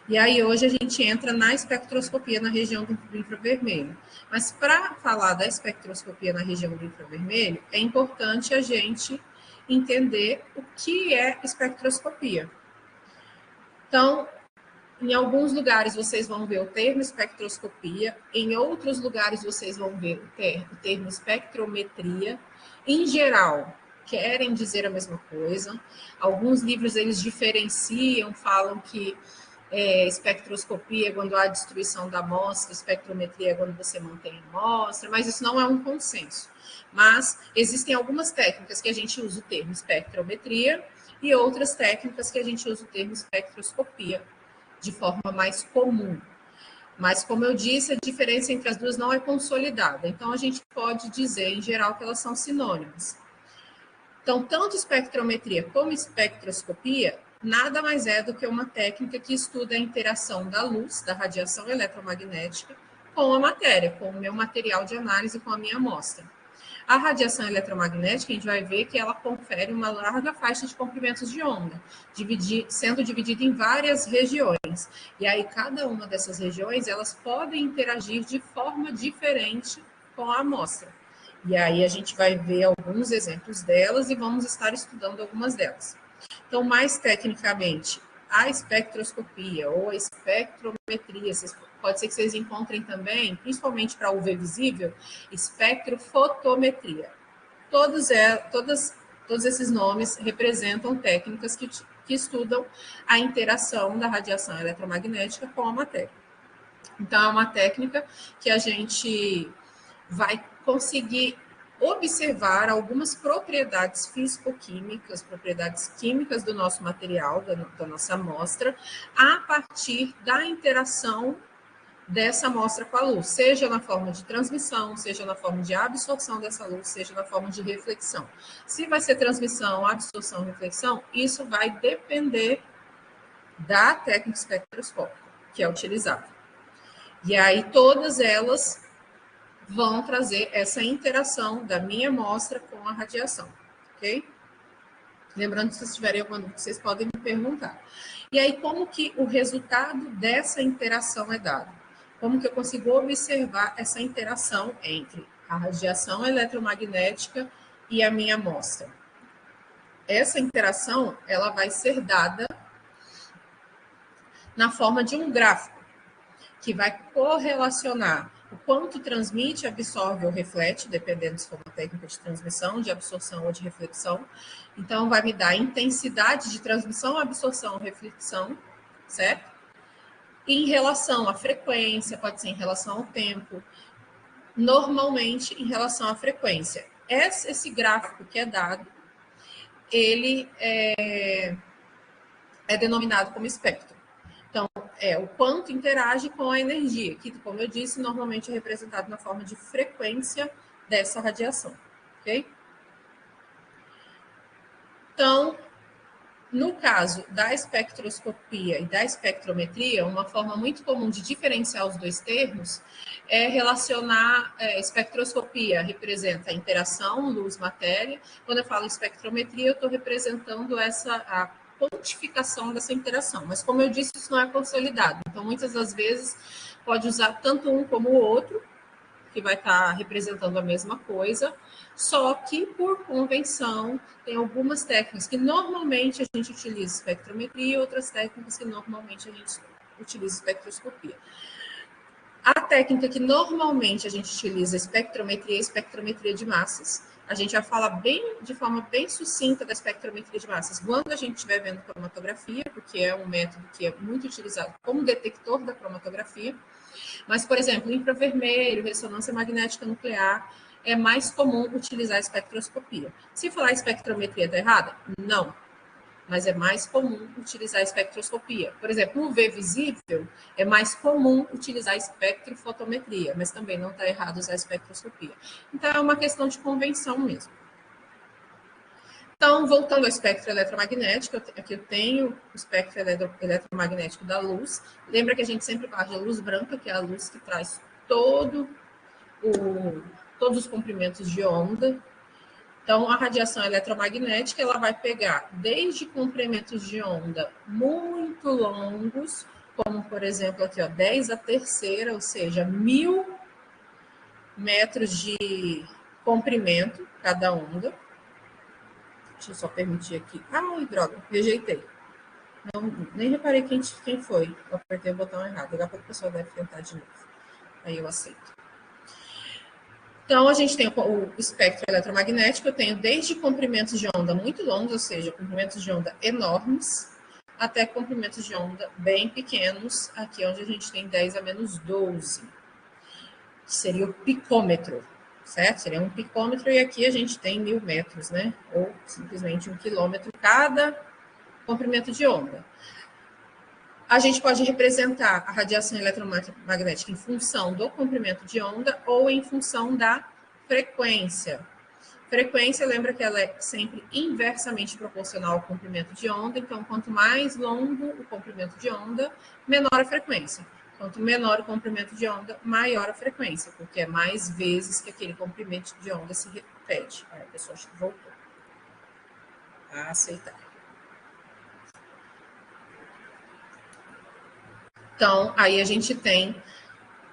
E aí hoje a gente entra na espectroscopia na região do infravermelho. Mas para falar da espectroscopia na região do infravermelho, é importante a gente entender o que é espectroscopia. Então, em alguns lugares vocês vão ver o termo espectroscopia, em outros lugares vocês vão ver o termo espectrometria. Em geral, querem dizer a mesma coisa. Alguns livros eles diferenciam, falam que espectroscopia é quando há destruição da amostra, espectrometria é quando você mantém a amostra, mas isso não é um consenso. Mas existem algumas técnicas que a gente usa o termo espectrometria e outras técnicas que a gente usa o termo espectroscopia de forma mais comum. Mas, como eu disse, a diferença entre as duas não é consolidada. Então, a gente pode dizer, em geral, que elas são sinônimas. Então, tanto espectrometria como espectroscopia nada mais é do que uma técnica que estuda a interação da luz, da radiação eletromagnética, com a matéria, com o meu material de análise, com a minha amostra. A radiação eletromagnética, a gente vai ver que ela confere uma larga faixa de comprimentos de onda, sendo dividida em várias regiões. E aí, cada uma dessas regiões, elas podem interagir de forma diferente com a amostra. E aí, a gente vai ver alguns exemplos delas e vamos estar estudando algumas delas. Então, mais tecnicamente, a espectroscopia ou a espectrometria, pode ser que vocês encontrem também, principalmente para UV visível, espectrofotometria. Todos esses nomes representam técnicas que estudam a interação da radiação eletromagnética com a matéria. Então, é uma técnica que a gente vai conseguir observar algumas propriedades físico-químicas, propriedades químicas do nosso material, da nossa amostra, a partir da interação dessa amostra com a luz, seja na forma de transmissão, seja na forma de absorção dessa luz, seja na forma de reflexão. Se vai ser transmissão, absorção, reflexão, isso vai depender da técnica espectroscópica que é utilizada. E aí todas elas vão trazer essa interação da minha amostra com a radiação, ok? Lembrando que se tiverem alguma dúvida, vocês podem me perguntar. E aí, como que o resultado dessa interação é dado? Como que eu consigo observar essa interação entre a radiação eletromagnética e a minha amostra? Essa interação, ela vai ser dada na forma de um gráfico, que vai correlacionar o quanto transmite, absorve ou reflete, dependendo se for uma técnica de transmissão, de absorção ou de reflexão. Então, vai me dar a intensidade de transmissão, absorção ou reflexão, certo? Em relação à frequência, pode ser em relação ao tempo, normalmente em relação à frequência. Esse gráfico que é dado, ele é denominado como espectro. Então, o quanto interage com a energia, que, como eu disse, normalmente é representado na forma de frequência dessa radiação, ok? Então, no caso da espectroscopia e da espectrometria, uma forma muito comum de diferenciar os dois termos é relacionar espectroscopia representa a interação luz-matéria. Quando eu falo espectrometria, eu estou representando a quantificação dessa interação. Mas, como eu disse, isso não é consolidado. Então, muitas das vezes, pode usar tanto um como o outro, que vai estar representando a mesma coisa, só que, por convenção, tem algumas técnicas que normalmente a gente utiliza espectrometria e outras técnicas que normalmente a gente utiliza espectroscopia. A técnica que normalmente a gente utiliza espectrometria é espectrometria de massas. A gente vai falar de forma bem sucinta da espectrometria de massas quando a gente estiver vendo cromatografia, porque é um método que é muito utilizado como detector da cromatografia. Mas, por exemplo, infravermelho, ressonância magnética nuclear, é mais comum utilizar a espectroscopia. Se falar espectrometria está errada? Não. Mas é mais comum utilizar a espectroscopia. Por exemplo, no UV visível, é mais comum utilizar a espectrofotometria, mas também não está errado usar a espectroscopia. Então, é uma questão de convenção mesmo. Então, voltando ao espectro eletromagnético, aqui eu tenho o espectro eletromagnético da luz. Lembra que a gente sempre fala de luz branca, que é a luz que traz todos os comprimentos de onda. Então, a radiação eletromagnética ela vai pegar desde comprimentos de onda muito longos, como, por exemplo, aqui, ó, 10 a terceira, ou seja, 1000 metros de comprimento cada onda. Deixa eu só permitir aqui. Ai, droga, rejeitei. Não, nem reparei quem foi. Eu apertei o botão errado. Daqui a pouco o pessoal deve tentar de novo. Aí eu aceito. Então, a gente tem o espectro eletromagnético. Eu tenho desde comprimentos de onda muito longos, ou seja, comprimentos de onda enormes, até comprimentos de onda bem pequenos, aqui onde a gente tem 10 a menos 12, que seria o picômetro, certo? Seria um picômetro, e aqui a gente tem 1000 metros, né? Ou simplesmente 1 quilômetro cada comprimento de onda. A gente pode representar a radiação eletromagnética em função do comprimento de onda ou em função da frequência. Frequência, lembra que ela é sempre inversamente proporcional ao comprimento de onda, então quanto mais longo o comprimento de onda, menor a frequência. Quanto menor o comprimento de onda, maior a frequência, porque é mais vezes que aquele comprimento de onda se repete. Aí a pessoa acho que voltou a aceitar. Então, aí a gente tem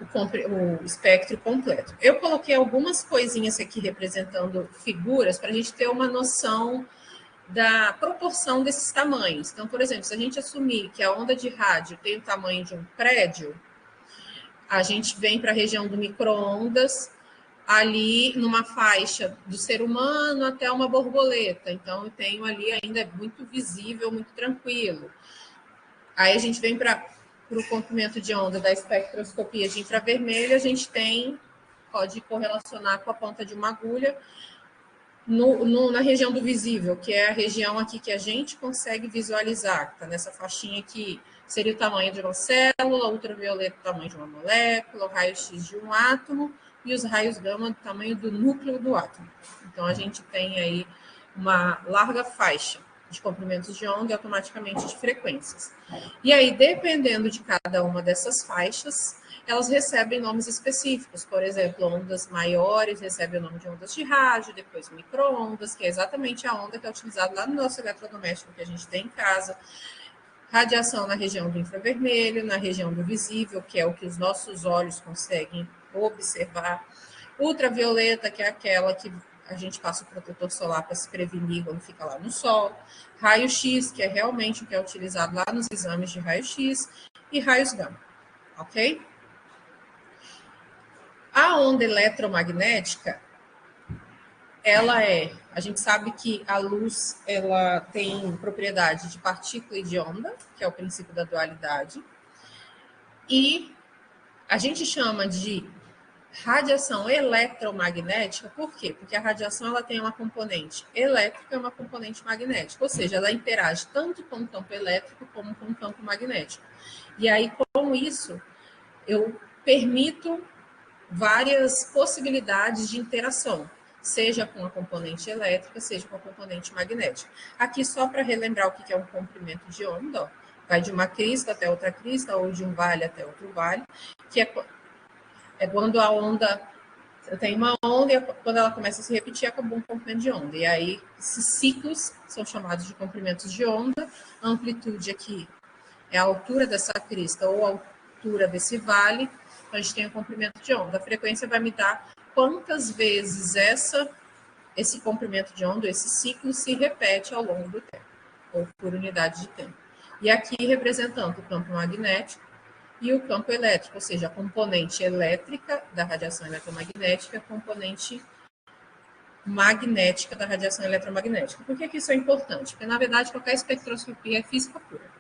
o espectro completo. Eu coloquei algumas coisinhas aqui representando figuras para a gente ter uma noção da proporção desses tamanhos. Então, por exemplo, se a gente assumir que a onda de rádio tem o tamanho de um prédio, a gente vem para a região do micro-ondas, ali numa faixa do ser humano até uma borboleta. Então, eu tenho ali ainda muito visível, muito tranquilo. Aí a gente vem para o comprimento de onda da espectroscopia de infravermelho, a gente pode correlacionar com a ponta de uma agulha na região do visível, que é a região aqui que a gente consegue visualizar, está nessa faixinha aqui, seria o tamanho de uma célula, ultravioleta o tamanho de uma molécula, o raio-x de um átomo e os raios gama do tamanho do núcleo do átomo. Então, a gente tem aí uma larga faixa de comprimentos de onda e automaticamente de frequências. E aí, dependendo de cada uma dessas faixas, elas recebem nomes específicos. Por exemplo, ondas maiores recebem o nome de ondas de rádio, depois micro-ondas, que é exatamente a onda que é utilizada lá no nosso eletrodoméstico que a gente tem em casa. Radiação na região do infravermelho, na região do visível, que é o que os nossos olhos conseguem observar. Ultravioleta, que é aquela que a gente passa o protetor solar para se prevenir quando fica lá no sol. Raio-x, que é realmente o que é utilizado lá nos exames de raio-x. E raios gama, ok? A onda eletromagnética, a gente sabe que a luz, ela tem propriedade de partícula e de onda, que é o princípio da dualidade, e a gente chama de radiação eletromagnética, por quê? Porque a radiação ela tem uma componente elétrica e uma componente magnética, ou seja, ela interage tanto com o campo elétrico como com o campo magnético. E aí, com isso, eu permito várias possibilidades de interação, seja com a componente elétrica, seja com a componente magnética. Aqui, só para relembrar o que é um comprimento de onda, ó, vai de uma crista até outra crista, ou de um vale até outro vale, que é quando a onda, tem uma onda e quando ela começa a se repetir, acabou um comprimento de onda. E aí, esses ciclos são chamados de comprimentos de onda. A amplitude aqui é a altura dessa crista ou a altura desse vale. Então, a gente tem o comprimento de onda. A frequência vai me dar quantas vezes esse comprimento de onda, esse ciclo, se repete ao longo do tempo, ou por unidade de tempo. E aqui representando o campo magnético e o campo elétrico, ou seja, a componente elétrica da radiação eletromagnética, a componente magnética da radiação eletromagnética. Por que isso é importante? Porque, na verdade, qualquer espectroscopia é física pura.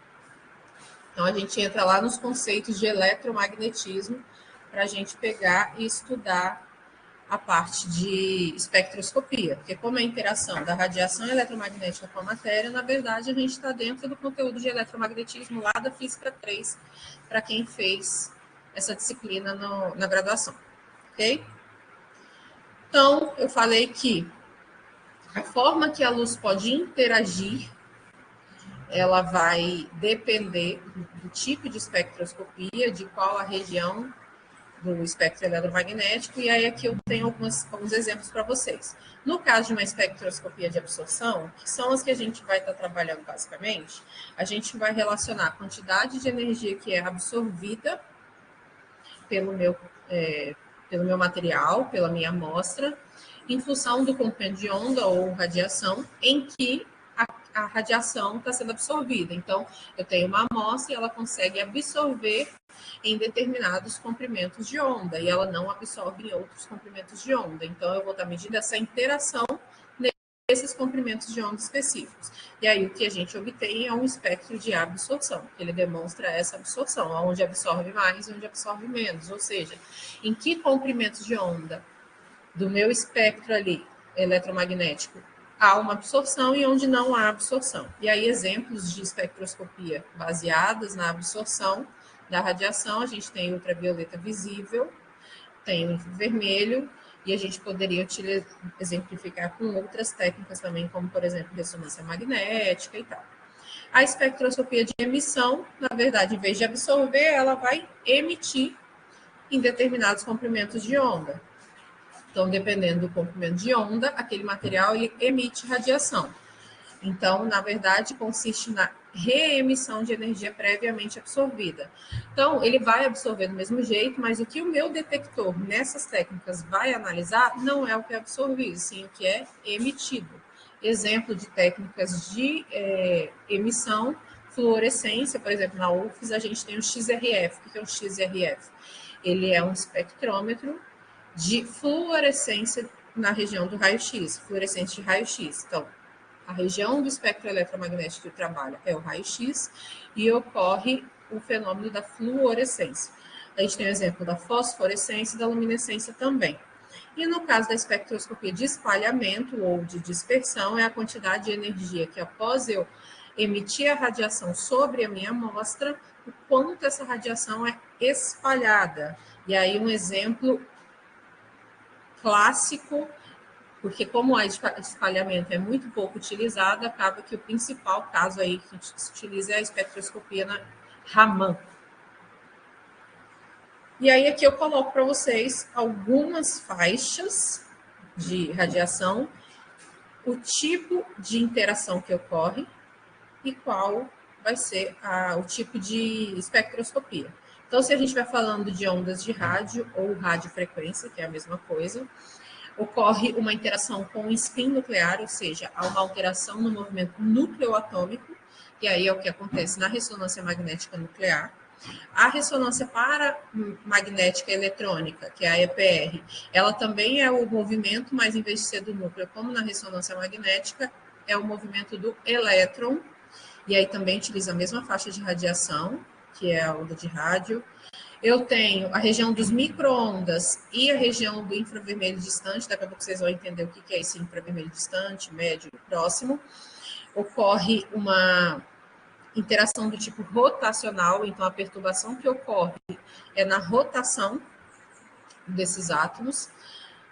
Então, a gente entra lá nos conceitos de eletromagnetismo para a gente pegar e estudar a parte de espectroscopia, porque como é a interação da radiação eletromagnética com a matéria, na verdade, a gente está dentro do conteúdo de eletromagnetismo lá da Física 3, para quem fez essa disciplina na graduação, ok? Então, eu falei que a forma que a luz pode interagir, ela vai depender do tipo de espectroscopia, de qual a região do espectro eletromagnético, e aí aqui eu tenho alguns exemplos para vocês. No caso de uma espectroscopia de absorção, que são as que a gente vai estar trabalhando basicamente, a gente vai relacionar a quantidade de energia que é absorvida pelo meu material, pela minha amostra, em função do comprimento de onda ou radiação em que a radiação está sendo absorvida. Então, eu tenho uma amostra e ela consegue absorver em determinados comprimentos de onda e ela não absorve em outros comprimentos de onda. Então, eu vou estar medindo essa interação nesses comprimentos de onda específicos. E aí, o que a gente obtém é um espectro de absorção, que ele demonstra essa absorção, onde absorve mais e onde absorve menos. Ou seja, em que comprimentos de onda do meu espectro ali eletromagnético há uma absorção e onde não há absorção. E aí, exemplos de espectroscopia baseadas na absorção da radiação, a gente tem ultravioleta visível, tem o infravermelho, e a gente poderia exemplificar com outras técnicas também, como, por exemplo, ressonância magnética e tal. A espectroscopia de emissão, na verdade, em vez de absorver, ela vai emitir em determinados comprimentos de onda. Então, dependendo do comprimento de onda, aquele material ele emite radiação. Então, na verdade, consiste na reemissão de energia previamente absorvida. Então, ele vai absorver do mesmo jeito, mas o que o meu detector nessas técnicas vai analisar não é o que é absorvido, sim o que é emitido. Exemplo de técnicas de emissão, fluorescência, por exemplo, na UFES, a gente tem o XRF. O que é o XRF? Ele é um espectrômetro de fluorescência na região do raio-x, fluorescência de raio-x. Então, a região do espectro eletromagnético que trabalha é o raio-x e ocorre o fenômeno da fluorescência. A gente tem o exemplo da fosforescência e da luminescência também. E no caso da espectroscopia de espalhamento ou de dispersão, é a quantidade de energia que, após eu emitir a radiação sobre a minha amostra, o quanto essa radiação é espalhada. E aí um exemplo clássico, porque como a espalhamento é muito pouco utilizado, acaba que o principal caso aí que se utiliza é a espectroscopia na Raman. E aí aqui eu coloco para vocês algumas faixas de radiação, o tipo de interação que ocorre e qual vai ser o tipo de espectroscopia. Então, se a gente estiver falando de ondas de rádio ou radiofrequência, que é a mesma coisa, ocorre uma interação com o spin nuclear, ou seja, há uma alteração no movimento nucleoatômico, e aí é o que acontece na ressonância magnética nuclear. A ressonância paramagnética eletrônica, que é a EPR, ela também é o movimento, mas em vez de ser do núcleo, como na ressonância magnética, é o movimento do elétron, e aí também utiliza a mesma faixa de radiação, que é a onda de rádio. Eu tenho a região dos micro-ondas e a região do infravermelho distante, daqui a pouco vocês vão entender o que é esse infravermelho distante, médio e próximo. Ocorre uma interação do tipo rotacional, então a perturbação que ocorre é na rotação desses átomos.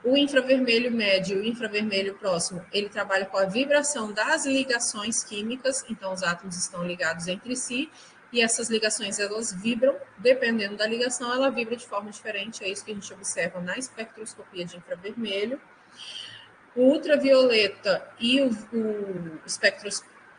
O infravermelho médio e o infravermelho próximo, ele trabalha com a vibração das ligações químicas, então os átomos estão ligados entre si, e essas ligações, elas vibram, dependendo da ligação, ela vibra de forma diferente, é isso que a gente observa na espectroscopia de infravermelho. O ultravioleta e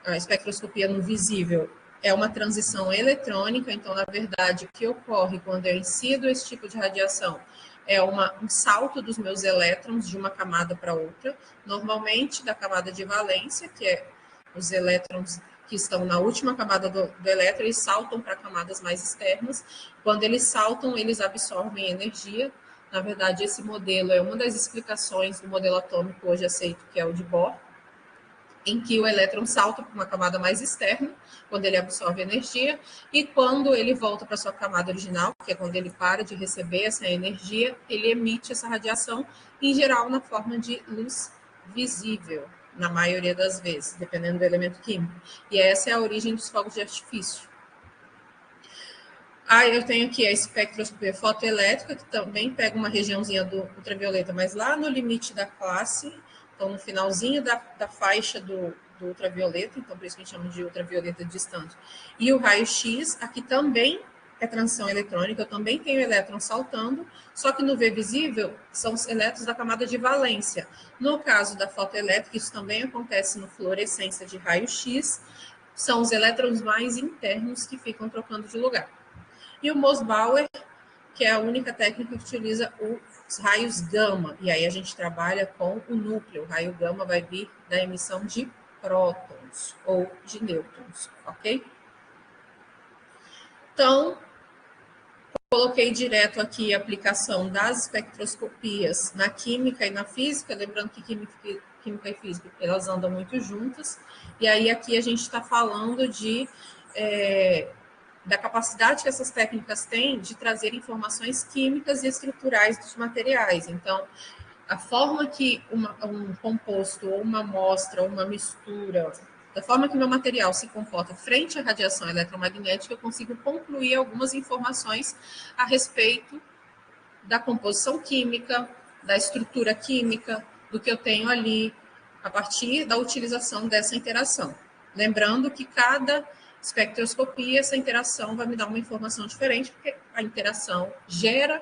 a espectroscopia no visível é uma transição eletrônica, então, na verdade, o que ocorre quando eu incido esse tipo de radiação é um salto dos meus elétrons de uma camada para outra, normalmente da camada de valência, que é os elétrons que estão na última camada do elétron, eles saltam para camadas mais externas. Quando eles saltam, eles absorvem energia. Na verdade, esse modelo é uma das explicações do modelo atômico hoje aceito, que é o de Bohr, em que o elétron salta para uma camada mais externa, quando ele absorve energia, e quando ele volta para sua camada original, que é quando ele para de receber essa energia, ele emite essa radiação, em geral, na forma de luz visível, na maioria das vezes, dependendo do elemento químico. E essa é a origem dos fogos de artifício. Eu tenho aqui a espectroscopia fotoelétrica, que também pega uma regiãozinha do ultravioleta, mas lá no limite da classe, então no finalzinho da faixa do ultravioleta, então por isso que a gente chama de ultravioleta distante. E o raio-x, aqui também é transição eletrônica, eu também tenho elétrons saltando, só que no V visível são os elétrons da camada de valência. No caso da fotoelétrica, isso também acontece no fluorescência de raio-x, são os elétrons mais internos que ficam trocando de lugar. E o Mossbauer, que é a única técnica que utiliza os raios gama, e aí a gente trabalha com o núcleo. O raio gama vai vir da emissão de prótons ou de nêutrons, ok? Então, coloquei direto aqui a aplicação das espectroscopias na química e na física, lembrando que química e física, elas andam muito juntas, e aí aqui a gente está falando da capacidade que essas técnicas têm de trazer informações químicas e estruturais dos materiais. Então, a forma que um composto, ou uma amostra, ou uma mistura, da forma que meu material se comporta frente à radiação eletromagnética, eu consigo concluir algumas informações a respeito da composição química, da estrutura química, do que eu tenho ali, a partir da utilização dessa interação. Lembrando que cada espectroscopia, essa interação vai me dar uma informação diferente, porque a interação gera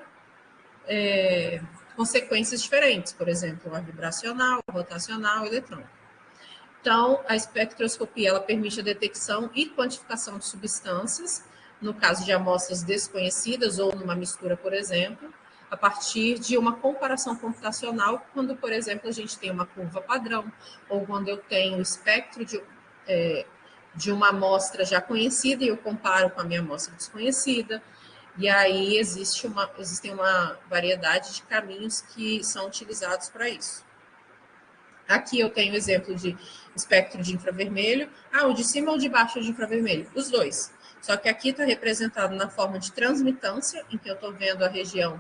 consequências diferentes, por exemplo, a vibracional, a rotacional, a eletrônica. Então, a espectroscopia ela permite a detecção e quantificação de substâncias, no caso de amostras desconhecidas ou numa mistura, por exemplo, a partir de uma comparação computacional, quando, por exemplo, a gente tem uma curva padrão, ou quando eu tenho o espectro de uma amostra já conhecida e eu comparo com a minha amostra desconhecida. E aí existem uma variedade de caminhos que são utilizados para isso. Aqui eu tenho exemplo de espectro de infravermelho. O de cima ou de baixo de infravermelho? Os dois. Só que aqui está representado na forma de transmitância, em que eu estou vendo a região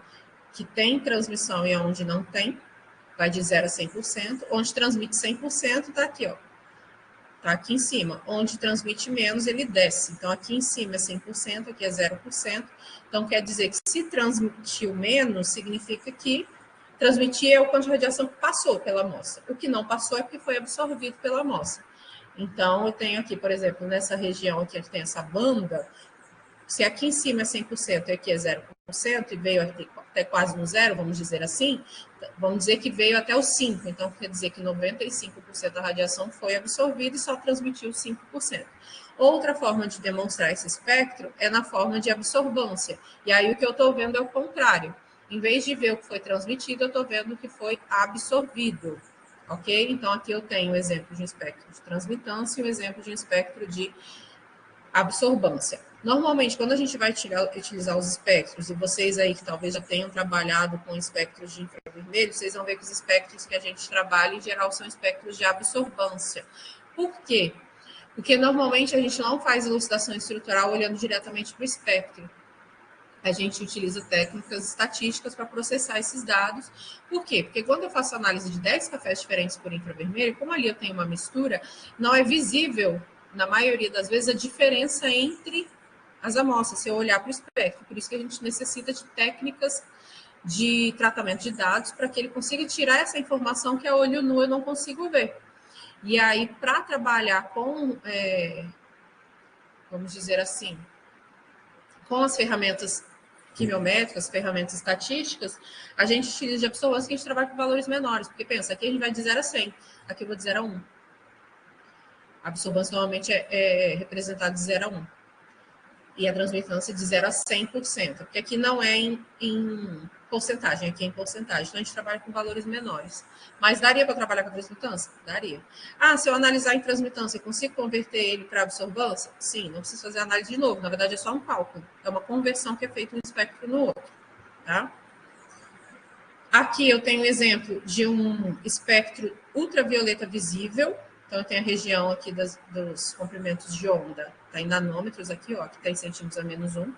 que tem transmissão e onde não tem, vai de 0 a 100%. Onde transmite 100% está aqui, ó. Está aqui em cima. Onde transmite menos, ele desce. Então, aqui em cima é 100%, aqui é 0%. Então, quer dizer que se transmitiu menos, significa que transmitir é o quanto de radiação que passou pela amostra. O que não passou é porque foi absorvido pela amostra. Então, eu tenho aqui, por exemplo, nessa região aqui que tem essa banda, se aqui em cima é 100% e aqui é 0% e veio até quase no zero, vamos dizer assim, vamos dizer que veio até o 5%. Então, quer dizer que 95% da radiação foi absorvida e só transmitiu 5%. Outra forma de demonstrar esse espectro é na forma de absorvância. E aí o que eu estou vendo é o contrário. Em vez de ver o que foi transmitido, eu estou vendo o que foi absorvido. Ok? Então, aqui eu tenho um exemplo de um espectro de transmitância e um exemplo de um espectro de absorvância. Normalmente, quando a gente vai utilizar os espectros, e vocês aí que talvez já tenham trabalhado com espectros de infravermelho, vocês vão ver que os espectros que a gente trabalha, em geral, são espectros de absorvância. Por quê? Porque normalmente a gente não faz elucidação estrutural olhando diretamente para o espectro. A gente utiliza técnicas estatísticas para processar esses dados. Por quê? Porque quando eu faço análise de 10 cafés diferentes por infravermelho, como ali eu tenho uma mistura, não é visível, na maioria das vezes, a diferença entre as amostras, se eu olhar para o espectro. Por isso que a gente necessita de técnicas de tratamento de dados para que ele consiga tirar essa informação que a olho nu eu não consigo ver. E aí, para trabalhar com, vamos dizer assim, com as ferramentas quimiométricas, ferramentas estatísticas, a gente utiliza de absorvância que a gente trabalha com valores menores, porque pensa, aqui a gente vai de 0 a 100, aqui eu vou de 0 a 1. A absorvância normalmente é representada de 0 a 1. E a transmitância de 0 a 100%, porque aqui não é em porcentagem, aqui é em porcentagem. Então, a gente trabalha com valores menores. Mas daria para trabalhar com transmitância? Daria. Se eu analisar em transmitância, eu consigo converter ele para absorvância? Sim, não preciso fazer análise de novo. Na verdade, é só um cálculo. É uma conversão que é feita um espectro no outro. Tá? Aqui eu tenho um exemplo de um espectro ultravioleta visível. Então, eu tenho a região aqui dos comprimentos de onda, está em nanômetros aqui, ó, que está em centímetros a menos 1.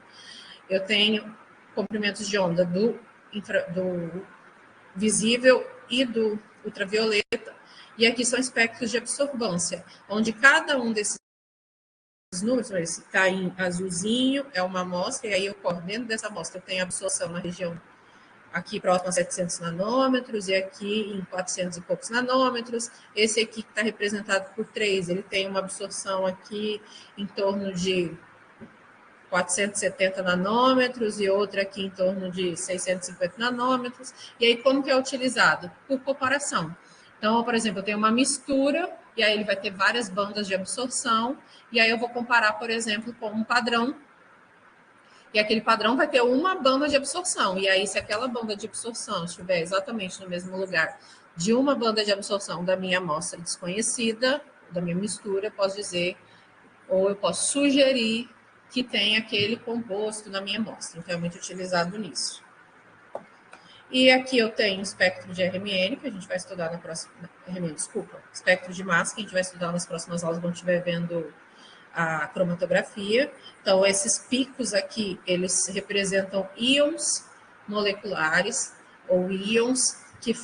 Eu tenho comprimentos de onda do visível e do ultravioleta, e aqui são espectros de absorvância, onde cada um desses números, esse está em azulzinho, é uma amostra, e aí eu corro dentro dessa amostra, eu tenho absorção na região aqui próximo a 700 nanômetros e aqui em 400 e poucos nanômetros. Esse aqui que está representado por 3, ele tem uma absorção aqui em torno de 470 nanômetros e outra aqui em torno de 650 nanômetros. E aí, como que é utilizado? Por comparação. Então, por exemplo, eu tenho uma mistura, e aí ele vai ter várias bandas de absorção, e aí eu vou comparar, por exemplo, com um padrão, e aquele padrão vai ter uma banda de absorção. E aí, se aquela banda de absorção estiver exatamente no mesmo lugar de uma banda de absorção da minha amostra desconhecida, da minha mistura, eu posso dizer, ou eu posso sugerir que tem aquele composto na minha amostra. Então, é muito utilizado nisso. E aqui eu tenho o espectro de RMN, que a gente vai estudar na próxima... RMN, desculpa. Espectro de massa, que a gente vai estudar nas próximas aulas, quando estiver vendo a cromatografia. Então, esses picos aqui, eles representam íons moleculares, ou íons que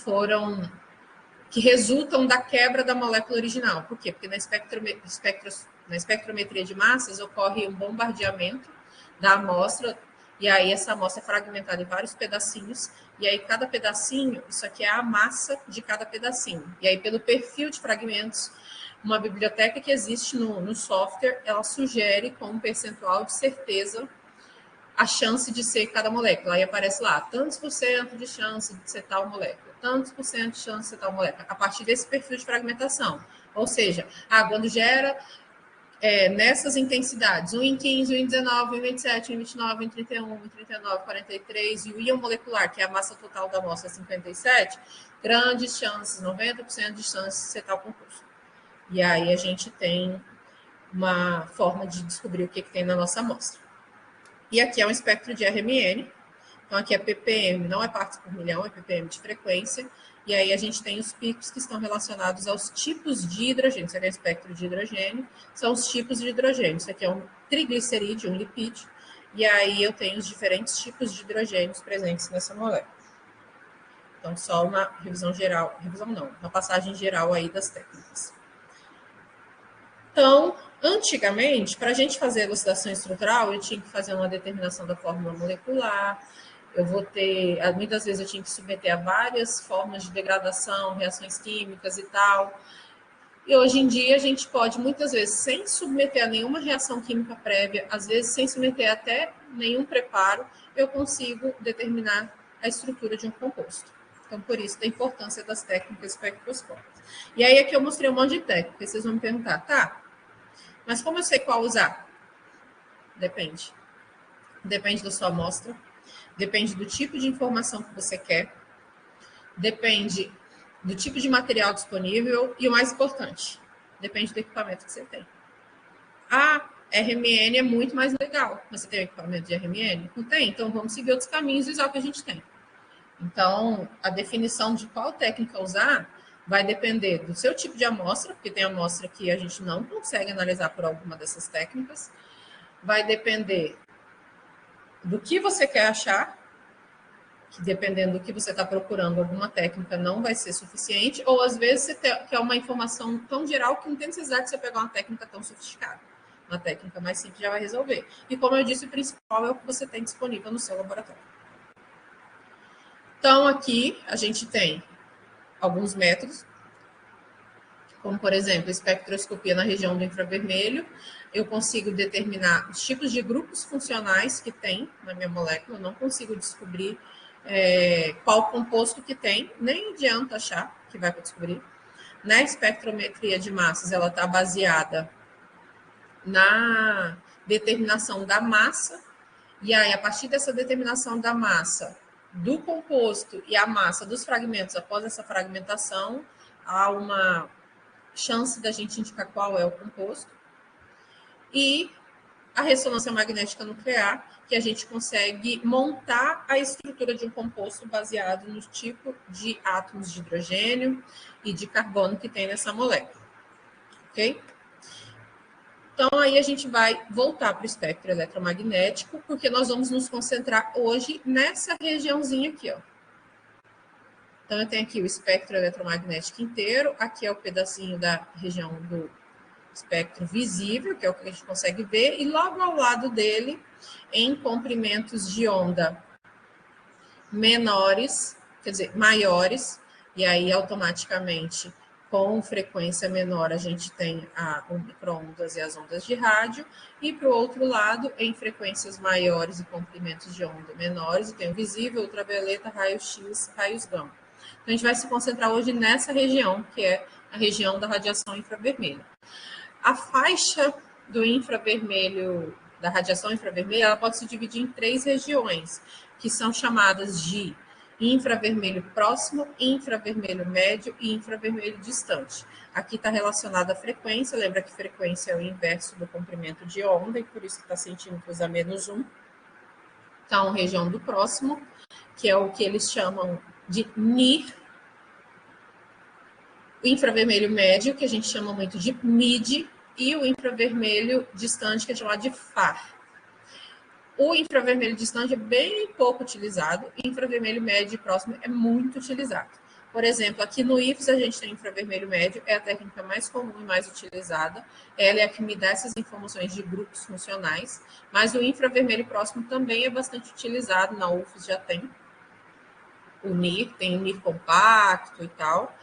resultam da quebra da molécula original. Por quê? Porque na espectrometria de massas ocorre um bombardeamento da amostra, e aí essa amostra é fragmentada em vários pedacinhos, e aí cada pedacinho, isso aqui é a massa de cada pedacinho. E aí, pelo perfil de fragmentos, uma biblioteca que existe no software, ela sugere com um percentual de certeza a chance de ser cada molécula. Aí aparece lá, tantos por cento de chance de ser tal molécula, tantos por cento de chance de ser tal molécula, a partir desse perfil de fragmentação. Ou seja, quando gera nessas intensidades, 1 em 15, 1 em 19, 1 em 27, 1 em 29, 1 em 31, 1 em 39, 43, e o íon molecular, que é a massa total da amostra, 57, grandes chances, 90% de chance de ser tal composto. E aí a gente tem uma forma de descobrir o que tem na nossa amostra. E aqui é um espectro de RMN. Então, aqui é ppm, não é partes por milhão, é ppm de frequência. E aí a gente tem os picos que estão relacionados aos tipos de hidrogênio. Isso aqui é o espectro de hidrogênio, são os tipos de hidrogênio. Isso aqui é um triglicerídeo, um lipídio. E aí eu tenho os diferentes tipos de hidrogênios presentes nessa molécula. Então, só uma revisão geral, revisão não, uma passagem geral aí das técnicas. Então, antigamente, para a gente fazer elucidação estrutural, eu tinha que fazer uma determinação da fórmula molecular, muitas vezes eu tinha que submeter a várias formas de degradação, reações químicas e tal. E hoje em dia a gente pode, muitas vezes, sem submeter a nenhuma reação química prévia, às vezes sem submeter até nenhum preparo, eu consigo determinar a estrutura de um composto. Então, por isso, a importância das técnicas espectroscópicas. E aí, aqui eu mostrei um monte de técnicas. Vocês vão me perguntar, tá, mas como eu sei qual usar? Depende. Depende da sua amostra, depende do tipo de informação que você quer, depende do tipo de material disponível e, o mais importante, depende do equipamento que você tem. A RMN é muito mais legal. Mas você tem um equipamento de RMN? Não tem? Então, vamos seguir outros caminhos e usar o que a gente tem. Então, a definição de qual técnica usar vai depender do seu tipo de amostra, porque tem amostra que a gente não consegue analisar por alguma dessas técnicas. Vai depender do que você quer achar, que dependendo do que você está procurando, alguma técnica não vai ser suficiente, ou às vezes você quer uma informação tão geral que não tem necessidade de você pegar uma técnica tão sofisticada. Uma técnica mais simples já vai resolver. E como eu disse, o principal é o que você tem disponível no seu laboratório. Então, aqui a gente tem alguns métodos, como, por exemplo, espectroscopia na região do infravermelho. Eu consigo determinar os tipos de grupos funcionais que tem na minha molécula, eu não consigo descobrir qual composto que tem, nem adianta achar que vai descobrir. Na espectrometria de massas, ela está baseada na determinação da massa, e aí, a partir dessa determinação da massa do composto e a massa dos fragmentos após essa fragmentação, há uma chance da gente indicar qual é o composto. E a ressonância magnética nuclear, que a gente consegue montar a estrutura de um composto baseado no tipo de átomos de hidrogênio e de carbono que tem nessa molécula. Ok? Então, aí a gente vai voltar para o espectro eletromagnético, porque nós vamos nos concentrar hoje nessa regiãozinha aqui, ó. Então, eu tenho aqui o espectro eletromagnético inteiro, aqui é o pedacinho da região do espectro visível, que é o que a gente consegue ver, e logo ao lado dele, em comprimentos de onda menores, quer dizer, maiores, e aí automaticamente com frequência menor, a gente tem o micro-ondas e as ondas de rádio, e para o outro lado, em frequências maiores e comprimentos de onda menores, tem o visível, ultravioleta, raio-x, raios gama. Então, a gente vai se concentrar hoje nessa região, que é a região da radiação infravermelha. A faixa do infravermelho, da radiação infravermelha, ela pode se dividir em 3 regiões, que são chamadas de infravermelho próximo, infravermelho médio e infravermelho distante. Aqui está relacionado à frequência, lembra que frequência é o inverso do comprimento de onda, e por isso que está centímetros a menos 1. Então, região do próximo, que é o que eles chamam de NIR, o infravermelho médio, que a gente chama muito de MID, e o infravermelho distante, que é chamado de FAR. O infravermelho distante é bem pouco utilizado, e infravermelho médio e próximo é muito utilizado. Por exemplo, aqui no IFES a gente tem infravermelho médio, é a técnica mais comum e mais utilizada. Ela é a que me dá essas informações de grupos funcionais, mas o infravermelho próximo também é bastante utilizado, na UFES já tem o NIR, tem o NIR compacto e tal.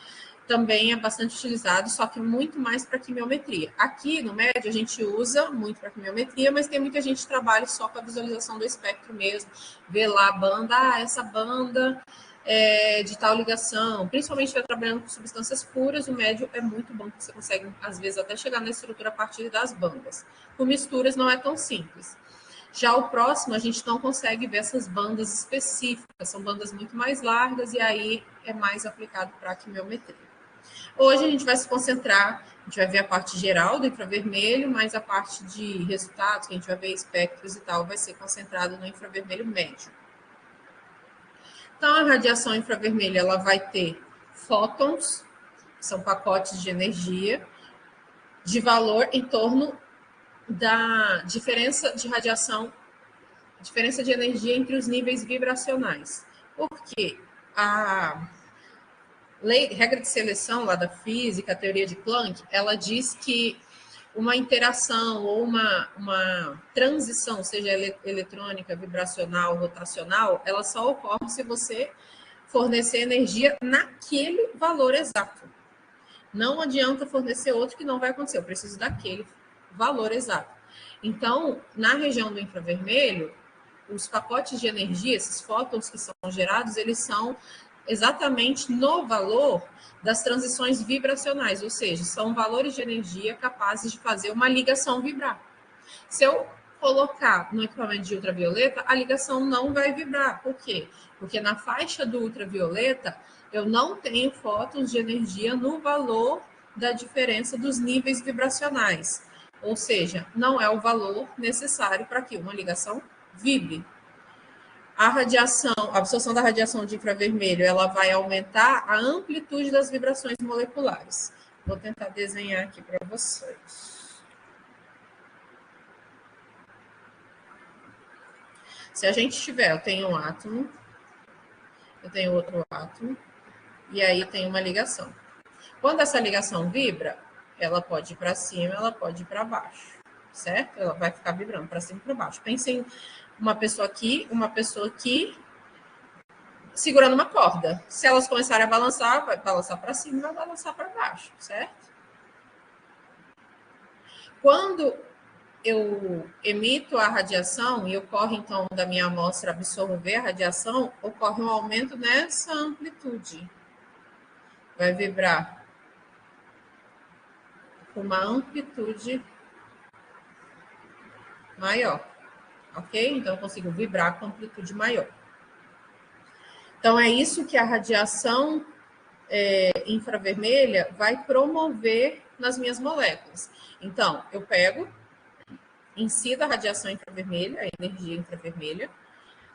Também é bastante utilizado, só que muito mais para quimiometria. Aqui no médio a gente usa muito para quimiometria, mas tem muita gente que trabalha só com a visualização do espectro mesmo, vê lá a banda, essa banda é de tal ligação, principalmente se vai trabalhando com substâncias puras, o médio é muito bom, porque você consegue, às vezes, até chegar na estrutura a partir das bandas. Com misturas não é tão simples. Já o próximo, a gente não consegue ver essas bandas específicas, são bandas muito mais largas, e aí é mais aplicado para a quimiometria. Hoje a gente vai se concentrar, a gente vai ver a parte geral do infravermelho, mas a parte de resultados, que a gente vai ver espectros e tal, vai ser concentrado no infravermelho médio. Então, a radiação infravermelha, ela vai ter fótons, que são pacotes de energia, de valor em torno da diferença de radiação, diferença de energia entre os níveis vibracionais. Porque a regra de seleção lá da física, a teoria de Planck, ela diz que uma interação ou uma transição, seja eletrônica, vibracional, rotacional, ela só ocorre se você fornecer energia naquele valor exato. Não adianta fornecer outro que não vai acontecer, eu preciso daquele valor exato. Então, na região do infravermelho, os pacotes de energia, esses fótons que são gerados, eles são exatamente no valor das transições vibracionais, ou seja, são valores de energia capazes de fazer uma ligação vibrar. Se eu colocar no equipamento de ultravioleta, a ligação não vai vibrar. Por quê? Porque na faixa do ultravioleta, eu não tenho fótons de energia no valor da diferença dos níveis vibracionais. Ou seja, não é o valor necessário para que uma ligação vibre. A radiação, a absorção da radiação de infravermelho, ela vai aumentar a amplitude das vibrações moleculares. Vou tentar desenhar aqui para vocês. Se a gente tiver, eu tenho um átomo, eu tenho outro átomo, e aí tem uma ligação. Quando essa ligação vibra, ela pode ir para cima, ela pode ir para baixo, certo? Ela vai ficar vibrando para cima e para baixo. Pensem uma pessoa aqui, segurando uma corda. Se elas começarem a balançar, vai balançar para cima e vai balançar para baixo, certo? Quando eu emito a radiação e ocorre, então, da minha amostra absorver a radiação, ocorre um aumento nessa amplitude. Vai vibrar com uma amplitude maior, ok? Então, eu consigo vibrar com amplitude maior. Então, é isso que a radiação infravermelha vai promover nas minhas moléculas. Então, eu pego, incido a radiação infravermelha, a energia infravermelha,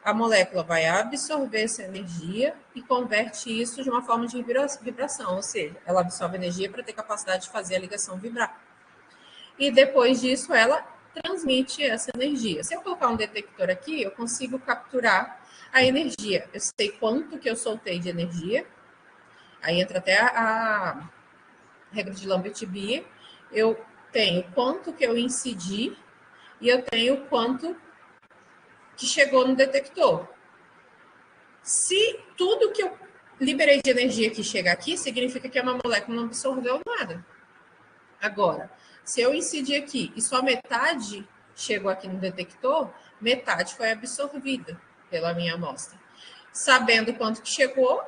a molécula vai absorver essa energia e converte isso de uma forma de vibração, ou seja, ela absorve energia para ter capacidade de fazer a ligação vibrar. E depois disso, ela transmite essa energia. Se eu colocar um detector aqui, eu consigo capturar a energia. Eu sei quanto que eu soltei de energia. Aí entra até a regra de Lambert-Beer. Eu tenho quanto que eu incidi e eu tenho quanto que chegou no detector. Se tudo que eu liberei de energia que chega aqui, significa que uma molécula não absorveu nada. Agora, se eu incidir aqui e só metade chegou aqui no detector, metade foi absorvida pela minha amostra. Sabendo quanto que chegou,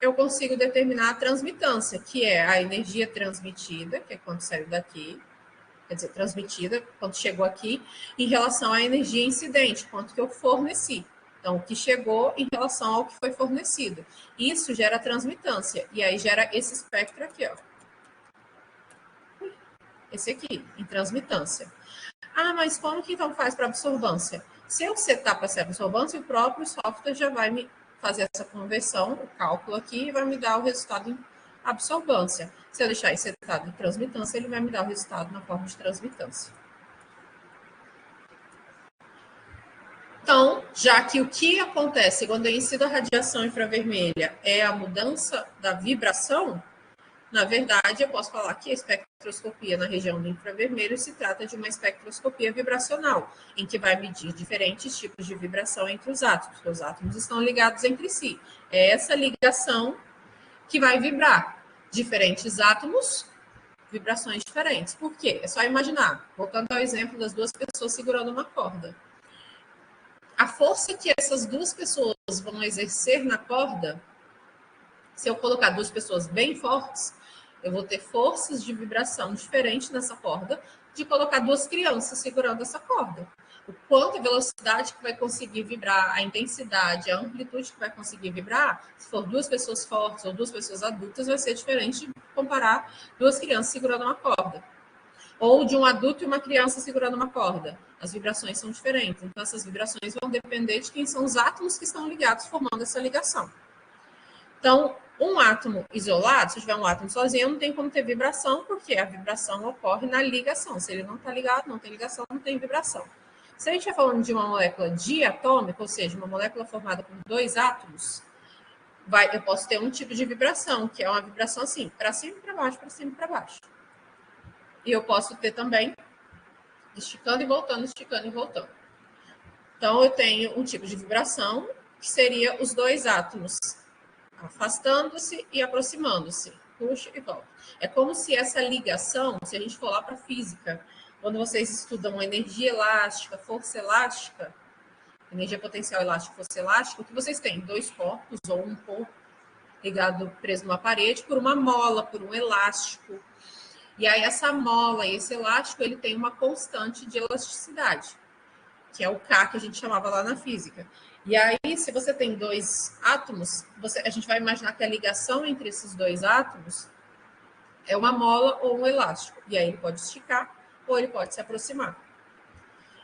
eu consigo determinar a transmitância, que é a energia transmitida, que é quando saiu daqui, quer dizer, transmitida, quanto chegou aqui, em relação à energia incidente, quanto que eu forneci. Então, o que chegou em relação ao que foi fornecido. Isso gera transmitância, e aí gera esse espectro aqui, ó. Esse aqui, em transmitância. Ah, mas como que então faz para absorvância? Se eu setar para ser absorvância, o próprio software já vai me fazer essa conversão, o cálculo aqui, e vai me dar o resultado em absorvância. Se eu deixar isso setado em transmitância, ele vai me dar o resultado na forma de transmitância. Então, já que o que acontece quando eu incido a radiação infravermelha é a mudança da vibração, na verdade, eu posso falar que a espectroscopia na região do infravermelho se trata de uma espectroscopia vibracional, em que vai medir diferentes tipos de vibração entre os átomos, porque os átomos estão ligados entre si. É essa ligação que vai vibrar. Diferentes átomos, vibrações diferentes. Por quê? É só imaginar, voltando ao exemplo das duas pessoas segurando uma corda. A força que essas duas pessoas vão exercer na corda, se eu colocar duas pessoas bem fortes, eu vou ter forças de vibração diferentes nessa corda de colocar duas crianças segurando essa corda. O quanto a velocidade que vai conseguir vibrar, a intensidade, a amplitude que vai conseguir vibrar, se for duas pessoas fortes ou duas pessoas adultas, vai ser diferente de comparar duas crianças segurando uma corda. Ou de um adulto e uma criança segurando uma corda. As vibrações são diferentes. Então, essas vibrações vão depender de quem são os átomos que estão ligados, formando essa ligação. Então, um átomo isolado, se tiver um átomo sozinho, não tem como ter vibração, porque a vibração ocorre na ligação. Se ele não está ligado, não tem ligação, não tem vibração. Se a gente estiver falando de uma molécula diatômica, ou seja, uma molécula formada por dois átomos, eu posso ter um tipo de vibração, que é uma vibração assim, para cima e para baixo, para cima e para baixo. E eu posso ter também esticando e voltando, esticando e voltando. Então, eu tenho um tipo de vibração, que seria os dois átomos afastando-se e aproximando-se, puxa e volta. É como se essa ligação, se a gente for lá para a física, quando vocês estudam energia elástica, força elástica, energia potencial elástica, força elástica, o que vocês têm? Dois corpos ou um corpo ligado, preso numa parede, por uma mola, por um elástico. E aí essa mola e esse elástico, ele tem uma constante de elasticidade, que é o K que a gente chamava lá na física. E aí, se você tem dois átomos, a gente vai imaginar que a ligação entre esses dois átomos é uma mola ou um elástico. E aí ele pode esticar ou ele pode se aproximar.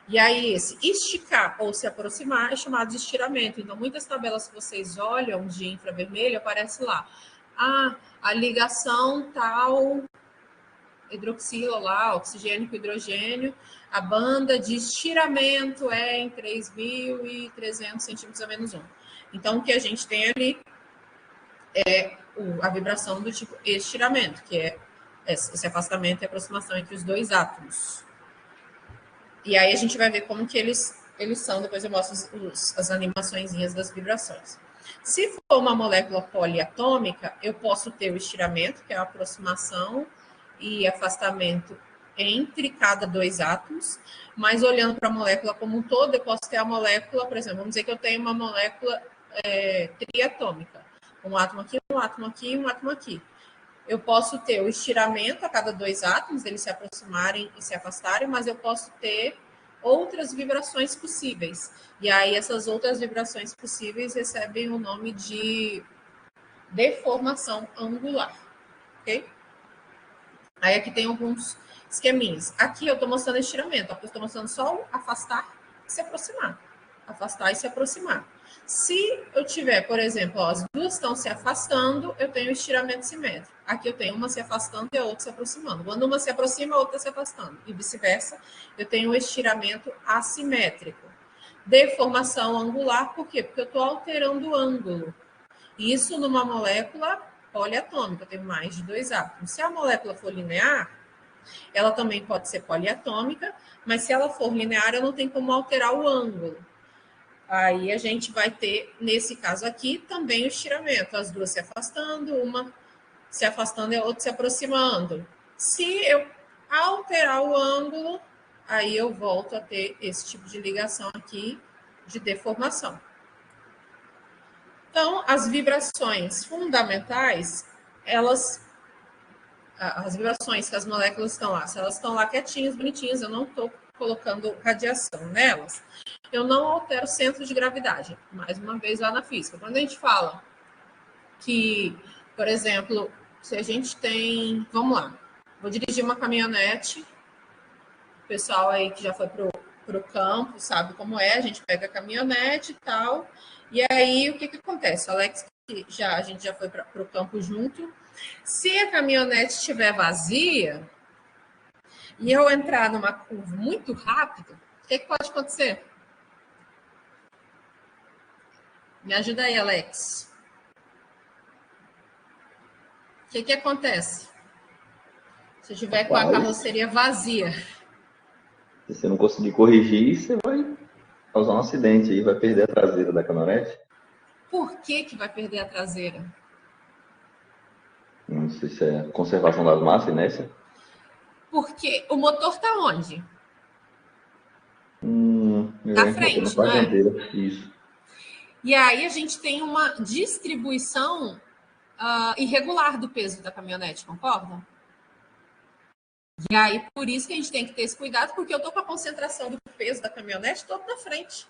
E aí, esse esticar ou se aproximar é chamado de estiramento. Então, muitas tabelas que vocês olham de infravermelho, aparece lá. Ah, a ligação tal, hidroxila lá, oxigênio com hidrogênio, a banda de estiramento é em 3.300 centímetros a menos 1. Então, o que a gente tem ali é a vibração do tipo estiramento, que é esse afastamento e aproximação entre os dois átomos. E aí a gente vai ver como que eles são, depois eu mostro as animaçõezinhas das vibrações. Se for uma molécula poliatômica, eu posso ter o estiramento, que é a aproximação e afastamento entre cada dois átomos, mas olhando para a molécula como um todo, eu posso ter a molécula, por exemplo, vamos dizer que eu tenho uma molécula triatômica, um átomo aqui, um átomo aqui, um átomo aqui. Eu posso ter o estiramento a cada dois átomos, eles se aproximarem e se afastarem, mas eu posso ter outras vibrações possíveis. E aí essas outras vibrações possíveis recebem o nome de deformação angular, ok? Aí aqui tem alguns esqueminhas. Aqui eu estou mostrando estiramento, eu estou mostrando só o afastar e se aproximar. Afastar e se aproximar. Se eu tiver, por exemplo, ó, as duas estão se afastando, eu tenho estiramento simétrico. Aqui eu tenho uma se afastando e a outra se aproximando. Quando uma se aproxima, a outra se afastando. E vice-versa, eu tenho um estiramento assimétrico. Deformação angular, por quê? Porque eu estou alterando o ângulo. Isso numa molécula poliatômica, eu tenho mais de dois átomos. Se a molécula for linear, ela também pode ser poliatômica, mas se ela for linear, eu não tenho como alterar o ângulo. Aí a gente vai ter, nesse caso aqui, também o estiramento. As duas se afastando, uma se afastando e a outra se aproximando. Se eu alterar o ângulo, aí eu volto a ter esse tipo de ligação aqui de deformação. Então, as vibrações fundamentais, as vibrações que as moléculas estão lá, se elas estão lá quietinhas, bonitinhas, eu não estou colocando radiação nelas, eu não altero o centro de gravidade. Mais uma vez lá na física. Quando a gente fala que, por exemplo, se a gente tem, vamos lá, vou dirigir uma caminhonete, o pessoal aí que já foi para o campo sabe como é, a gente pega a caminhonete e tal, e aí o que acontece? Alex, a gente já foi para o campo junto, se a caminhonete estiver vazia e eu entrar numa curva muito rápida, o que pode acontecer? Me ajuda aí, Alex. O que acontece? Se eu estiver com a carroceria vazia. Se você não conseguir corrigir, você vai causar um acidente aí, vai perder a traseira da caminhonete. Por que vai perder a traseira? Não sei se é conservação das massas, inércia. Porque o motor está onde? Na frente, não é? Isso. E aí a gente tem uma distribuição irregular do peso da caminhonete, concordam? E aí, por isso que a gente tem que ter esse cuidado, porque eu estou com a concentração do peso da caminhonete todo na frente.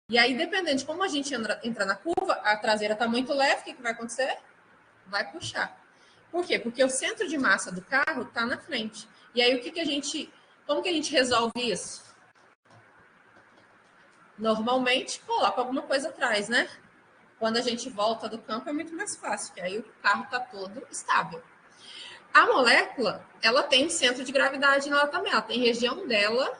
E aí, dependendo de como a gente entra na curva, a traseira está muito leve, o que vai acontecer? Vai puxar. Por quê? Porque o centro de massa do carro está na frente. E aí, como que a gente resolve isso? Normalmente, coloca alguma coisa atrás, né? Quando a gente volta do campo é muito mais fácil, porque aí o carro está todo estável. A molécula, ela tem centro de gravidade nela também, ela tem região dela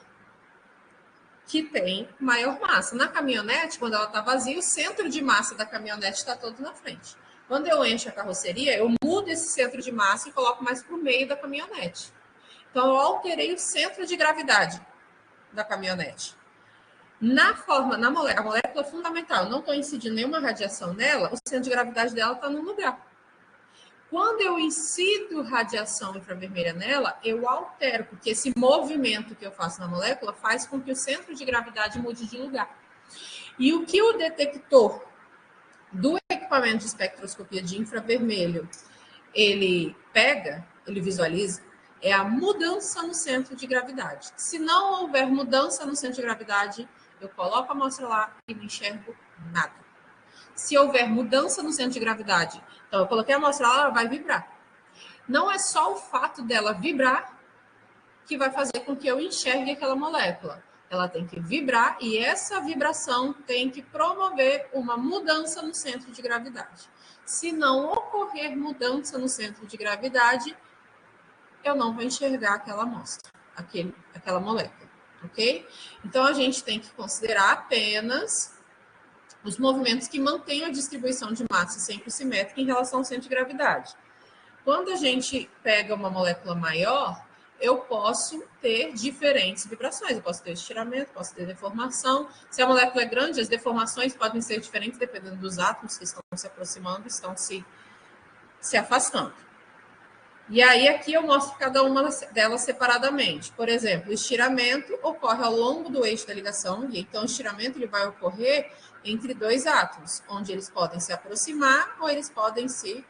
que tem maior massa. Na caminhonete, quando ela está vazia, o centro de massa da caminhonete está todo na frente. Quando eu encho a carroceria, eu mudo esse centro de massa e coloco mais para o meio da caminhonete. Então, eu alterei o centro de gravidade da caminhonete. A molécula fundamental, eu não estou incidindo nenhuma radiação nela, o centro de gravidade dela está no lugar. Quando eu incido radiação infravermelha nela, eu altero, porque esse movimento que eu faço na molécula faz com que o centro de gravidade mude de lugar. E o que o detector do equipamento de espectroscopia de infravermelho ele pega, ele visualiza, é a mudança no centro de gravidade. Se não houver mudança no centro de gravidade, eu coloco a amostra lá e não enxergo nada. Se houver mudança no centro de gravidade, então eu coloquei a amostra lá, ela vai vibrar. Não é só o fato dela vibrar que vai fazer com que eu enxergue aquela molécula. Ela tem que vibrar e essa vibração tem que promover uma mudança no centro de gravidade. Se não ocorrer mudança no centro de gravidade, eu não vou enxergar aquela amostra, aquela molécula, ok? Então, a gente tem que considerar apenas os movimentos que mantêm a distribuição de massa sempre simétrica em relação ao centro de gravidade. Quando a gente pega uma molécula maior, eu posso ter diferentes vibrações. Eu posso ter estiramento, posso ter deformação. Se a molécula é grande, as deformações podem ser diferentes dependendo dos átomos que estão se aproximando, estão se afastando. E aí aqui eu mostro cada uma delas separadamente. Por exemplo, o estiramento ocorre ao longo do eixo da ligação, e então o estiramento ele vai ocorrer entre dois átomos, onde eles podem se aproximar ou eles podem se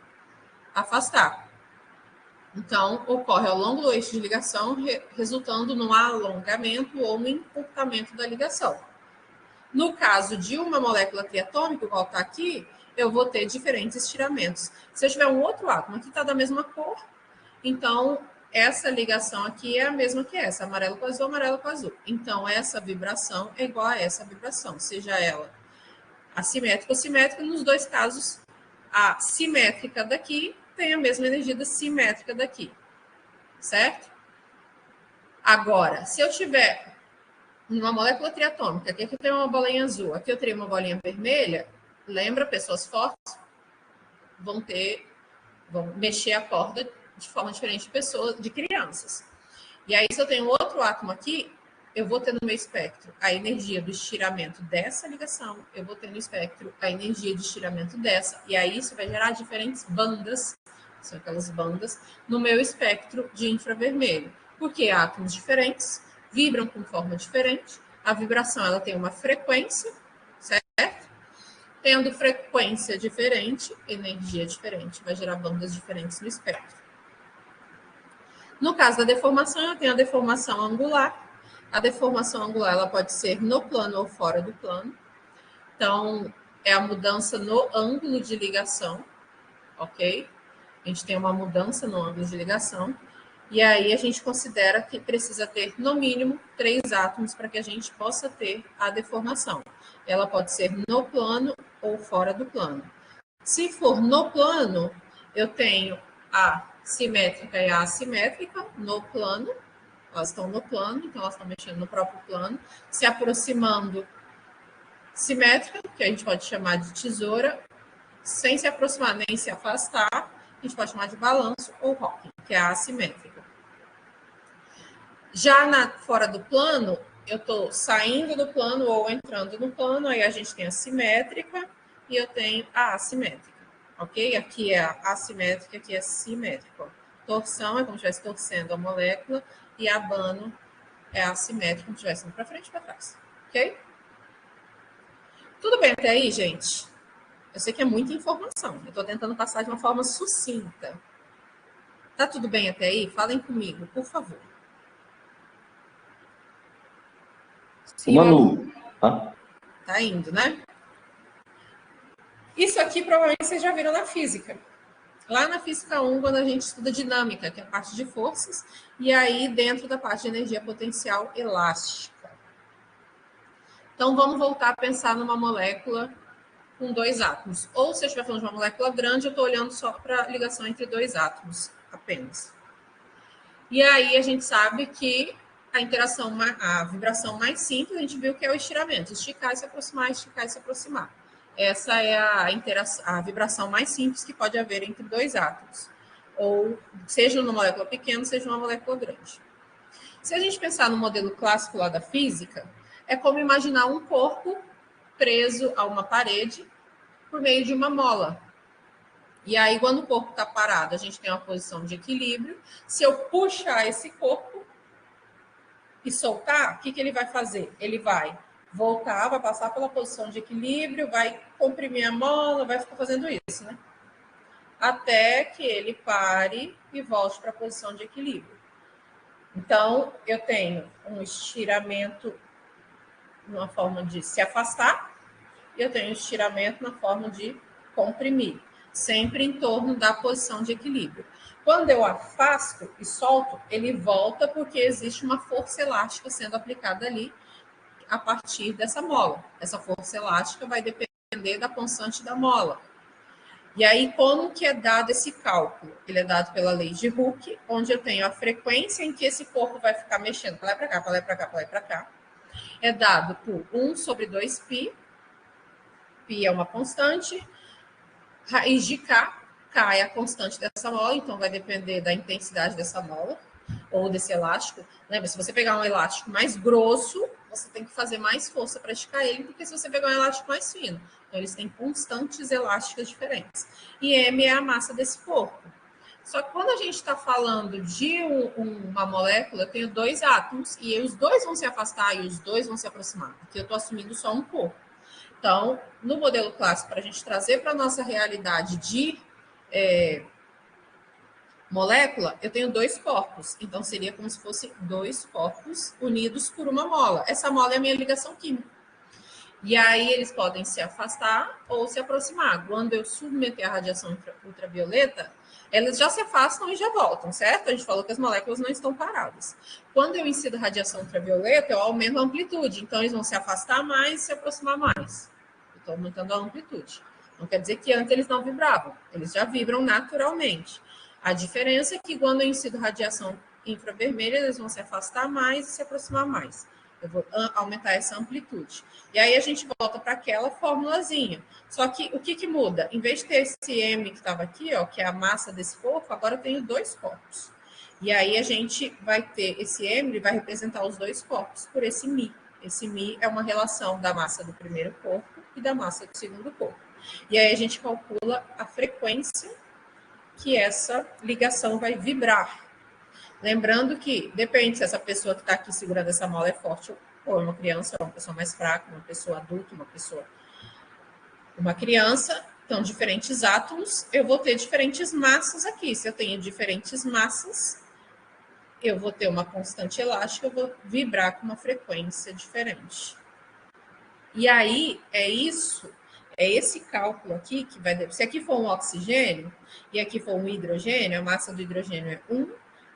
afastar. Então, ocorre ao longo do eixo de ligação, resultando no alongamento ou no encurtamento da ligação. No caso de uma molécula triatômica, igual está aqui, eu vou ter diferentes estiramentos. Se eu tiver um outro átomo, aqui está da mesma cor, então essa ligação aqui é a mesma que essa, amarelo com azul, amarelo com azul. Então, essa vibração é igual a essa vibração, seja ela assimétrica ou simétrica, nos dois casos, a simétrica daqui tem a mesma energia da simétrica daqui, certo? Agora, se eu tiver uma molécula triatômica, aqui eu tenho uma bolinha azul, aqui eu teria uma bolinha vermelha, lembra, pessoas fortes vão mexer a corda de forma diferente de crianças. E aí, se eu tenho outro átomo aqui, eu vou ter no meu espectro a energia do estiramento dessa ligação, eu vou ter no espectro a energia de estiramento dessa, e aí isso vai gerar diferentes bandas, são aquelas bandas, no meu espectro de infravermelho. Porque átomos diferentes vibram com forma diferente, a vibração ela tem uma frequência, certo? Tendo frequência diferente, energia diferente, vai gerar bandas diferentes no espectro. No caso da deformação, eu tenho a deformação angular. A deformação angular ela pode ser no plano ou fora do plano. Então, é a mudança no ângulo de ligação, ok? A gente tem uma mudança no ângulo de ligação. E aí a gente considera que precisa ter, no mínimo, 3 átomos para que a gente possa ter a deformação. Ela pode ser no plano ou fora do plano. Se for no plano, eu tenho a simétrica e a assimétrica no plano. Elas estão no plano, então elas estão mexendo no próprio plano, se aproximando simétrica, que a gente pode chamar de tesoura, sem se aproximar nem se afastar, a gente pode chamar de balanço ou rocking, que é a assimétrica. Já fora do plano, eu estou saindo do plano ou entrando no plano, aí a gente tem a simétrica e eu tenho a assimétrica, ok? Aqui é a assimétrica, aqui é simétrica. Torção é como se estivesse torcendo a molécula e abano é assimétrico, como se estivesse indo para frente e para trás, ok? Tudo bem até aí, gente? Eu sei que é muita informação, eu estou tentando passar de uma forma sucinta. Tá tudo bem até aí? Falem comigo, por favor. Sim, Manu, tá indo, né? Isso aqui provavelmente vocês já viram na física. Lá na física 1, quando a gente estuda dinâmica, que é a parte de forças, e aí dentro da parte de energia potencial elástica. Então, vamos voltar a pensar numa molécula com 2 átomos. Ou se eu estiver falando de uma molécula grande, eu estou olhando só para a ligação entre 2 átomos apenas. E aí a gente sabe que a interação, a vibração mais simples, a gente viu que é o estiramento. Esticar e se aproximar, esticar e se aproximar. Essa é a vibração mais simples que pode haver entre 2 átomos. Ou seja numa molécula pequena, seja numa molécula grande. Se a gente pensar no modelo clássico lá da física, é como imaginar um corpo preso a uma parede por meio de uma mola. E aí, quando o corpo está parado, a gente tem uma posição de equilíbrio. Se eu puxar esse corpo e soltar, o que ele vai fazer? Ele vai voltar, vai passar pela posição de equilíbrio, vai comprimir a mola, vai ficar fazendo isso, né? Até que ele pare e volte para a posição de equilíbrio. Então, eu tenho um estiramento numa forma de se afastar e eu tenho um estiramento na forma de comprimir, sempre em torno da posição de equilíbrio. Quando eu afasto e solto, ele volta porque existe uma força elástica sendo aplicada ali a partir dessa mola. Essa força elástica vai depender da constante da mola. E aí, como que é dado esse cálculo? Ele é dado pela lei de Hooke, onde eu tenho a frequência em que esse corpo vai ficar mexendo para lá e para cá, para lá e para cá, para lá e para cá. É dado por 1 sobre 2π. Π é uma constante. Raiz de K é a constante dessa mola, então vai depender da intensidade dessa mola ou desse elástico. Lembra, se você pegar um elástico mais grosso, você tem que fazer mais força para esticar ele do que se você pegar um elástico mais fino. Então, eles têm constantes elásticas diferentes. E M é a massa desse corpo. Só que quando a gente está falando de uma molécula, eu tenho 2 átomos e os 2 vão se afastar e os 2 vão se aproximar, porque eu estou assumindo só um corpo. Então, no modelo clássico, para a gente trazer para a nossa realidade de molécula, eu tenho 2 corpos. Então, seria como se fossem 2 corpos unidos por uma mola. Essa mola é a minha ligação química. E aí, eles podem se afastar ou se aproximar. Quando eu submeter a radiação ultravioleta, elas já se afastam e já voltam, certo? A gente falou que as moléculas não estão paradas. Quando eu incido radiação ultravioleta, eu aumento a amplitude. Então, eles vão se afastar mais e se aproximar mais. Estou aumentando a amplitude. Não quer dizer que antes eles não vibravam. Eles já vibram naturalmente. A diferença é que quando eu incido radiação infravermelha, eles vão se afastar mais e se aproximar mais. Eu vou aumentar essa amplitude. E aí a gente volta para aquela formulazinha. Só que o que muda? Em vez de ter esse M que estava aqui, ó, que é a massa desse corpo, agora eu tenho 2 corpos. E aí a gente vai ter esse M, ele vai representar os dois corpos por esse μ. Esse μ é uma relação da massa do primeiro corpo e da massa do segundo corpo. E aí a gente calcula a frequência que essa ligação vai vibrar. Lembrando que depende se essa pessoa que está aqui segurando essa mola é forte ou é uma criança, ou uma pessoa mais fraca, uma pessoa adulta, uma criança. Então, diferentes átomos, eu vou ter diferentes massas aqui. Se eu tenho diferentes massas, eu vou ter uma constante elástica, eu vou vibrar com uma frequência diferente. E aí, é esse cálculo aqui que vai... Se aqui for um oxigênio e aqui for um hidrogênio, a massa do hidrogênio é 1,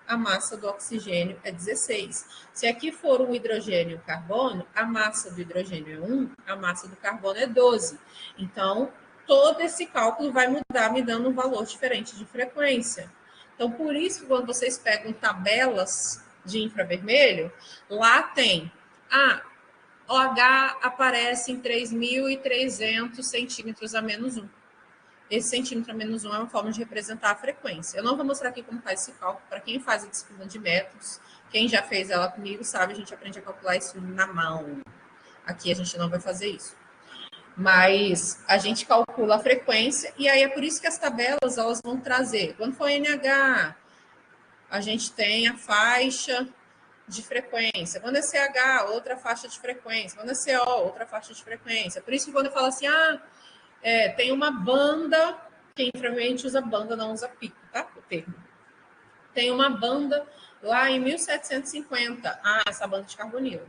a massa do oxigênio é 16. Se aqui for um hidrogênio e um carbono, a massa do hidrogênio é 1, a massa do carbono é 12. Então, todo esse cálculo vai mudar, me dando um valor diferente de frequência. Então, por isso, quando vocês pegam tabelas de infravermelho, lá tem... o H aparece em 3.300 centímetros a menos 1. Esse centímetro a menos 1 é uma forma de representar a frequência. Eu não vou mostrar aqui como faz esse cálculo, para quem faz a disciplina de métodos. Quem já fez ela comigo sabe, a gente aprende a calcular isso na mão. Aqui a gente não vai fazer isso. Mas a gente calcula a frequência, e aí é por isso que as tabelas elas vão trazer. Quando for NH, a gente tem a faixa de frequência. Quando é CH, outra faixa de frequência. Quando é CO, outra faixa de frequência. Por isso que quando eu falo assim, tem uma banda, quem provavelmente usa banda, não usa pico, tá? O termo. Tem uma banda lá em 1750. Essa banda de carbonilo,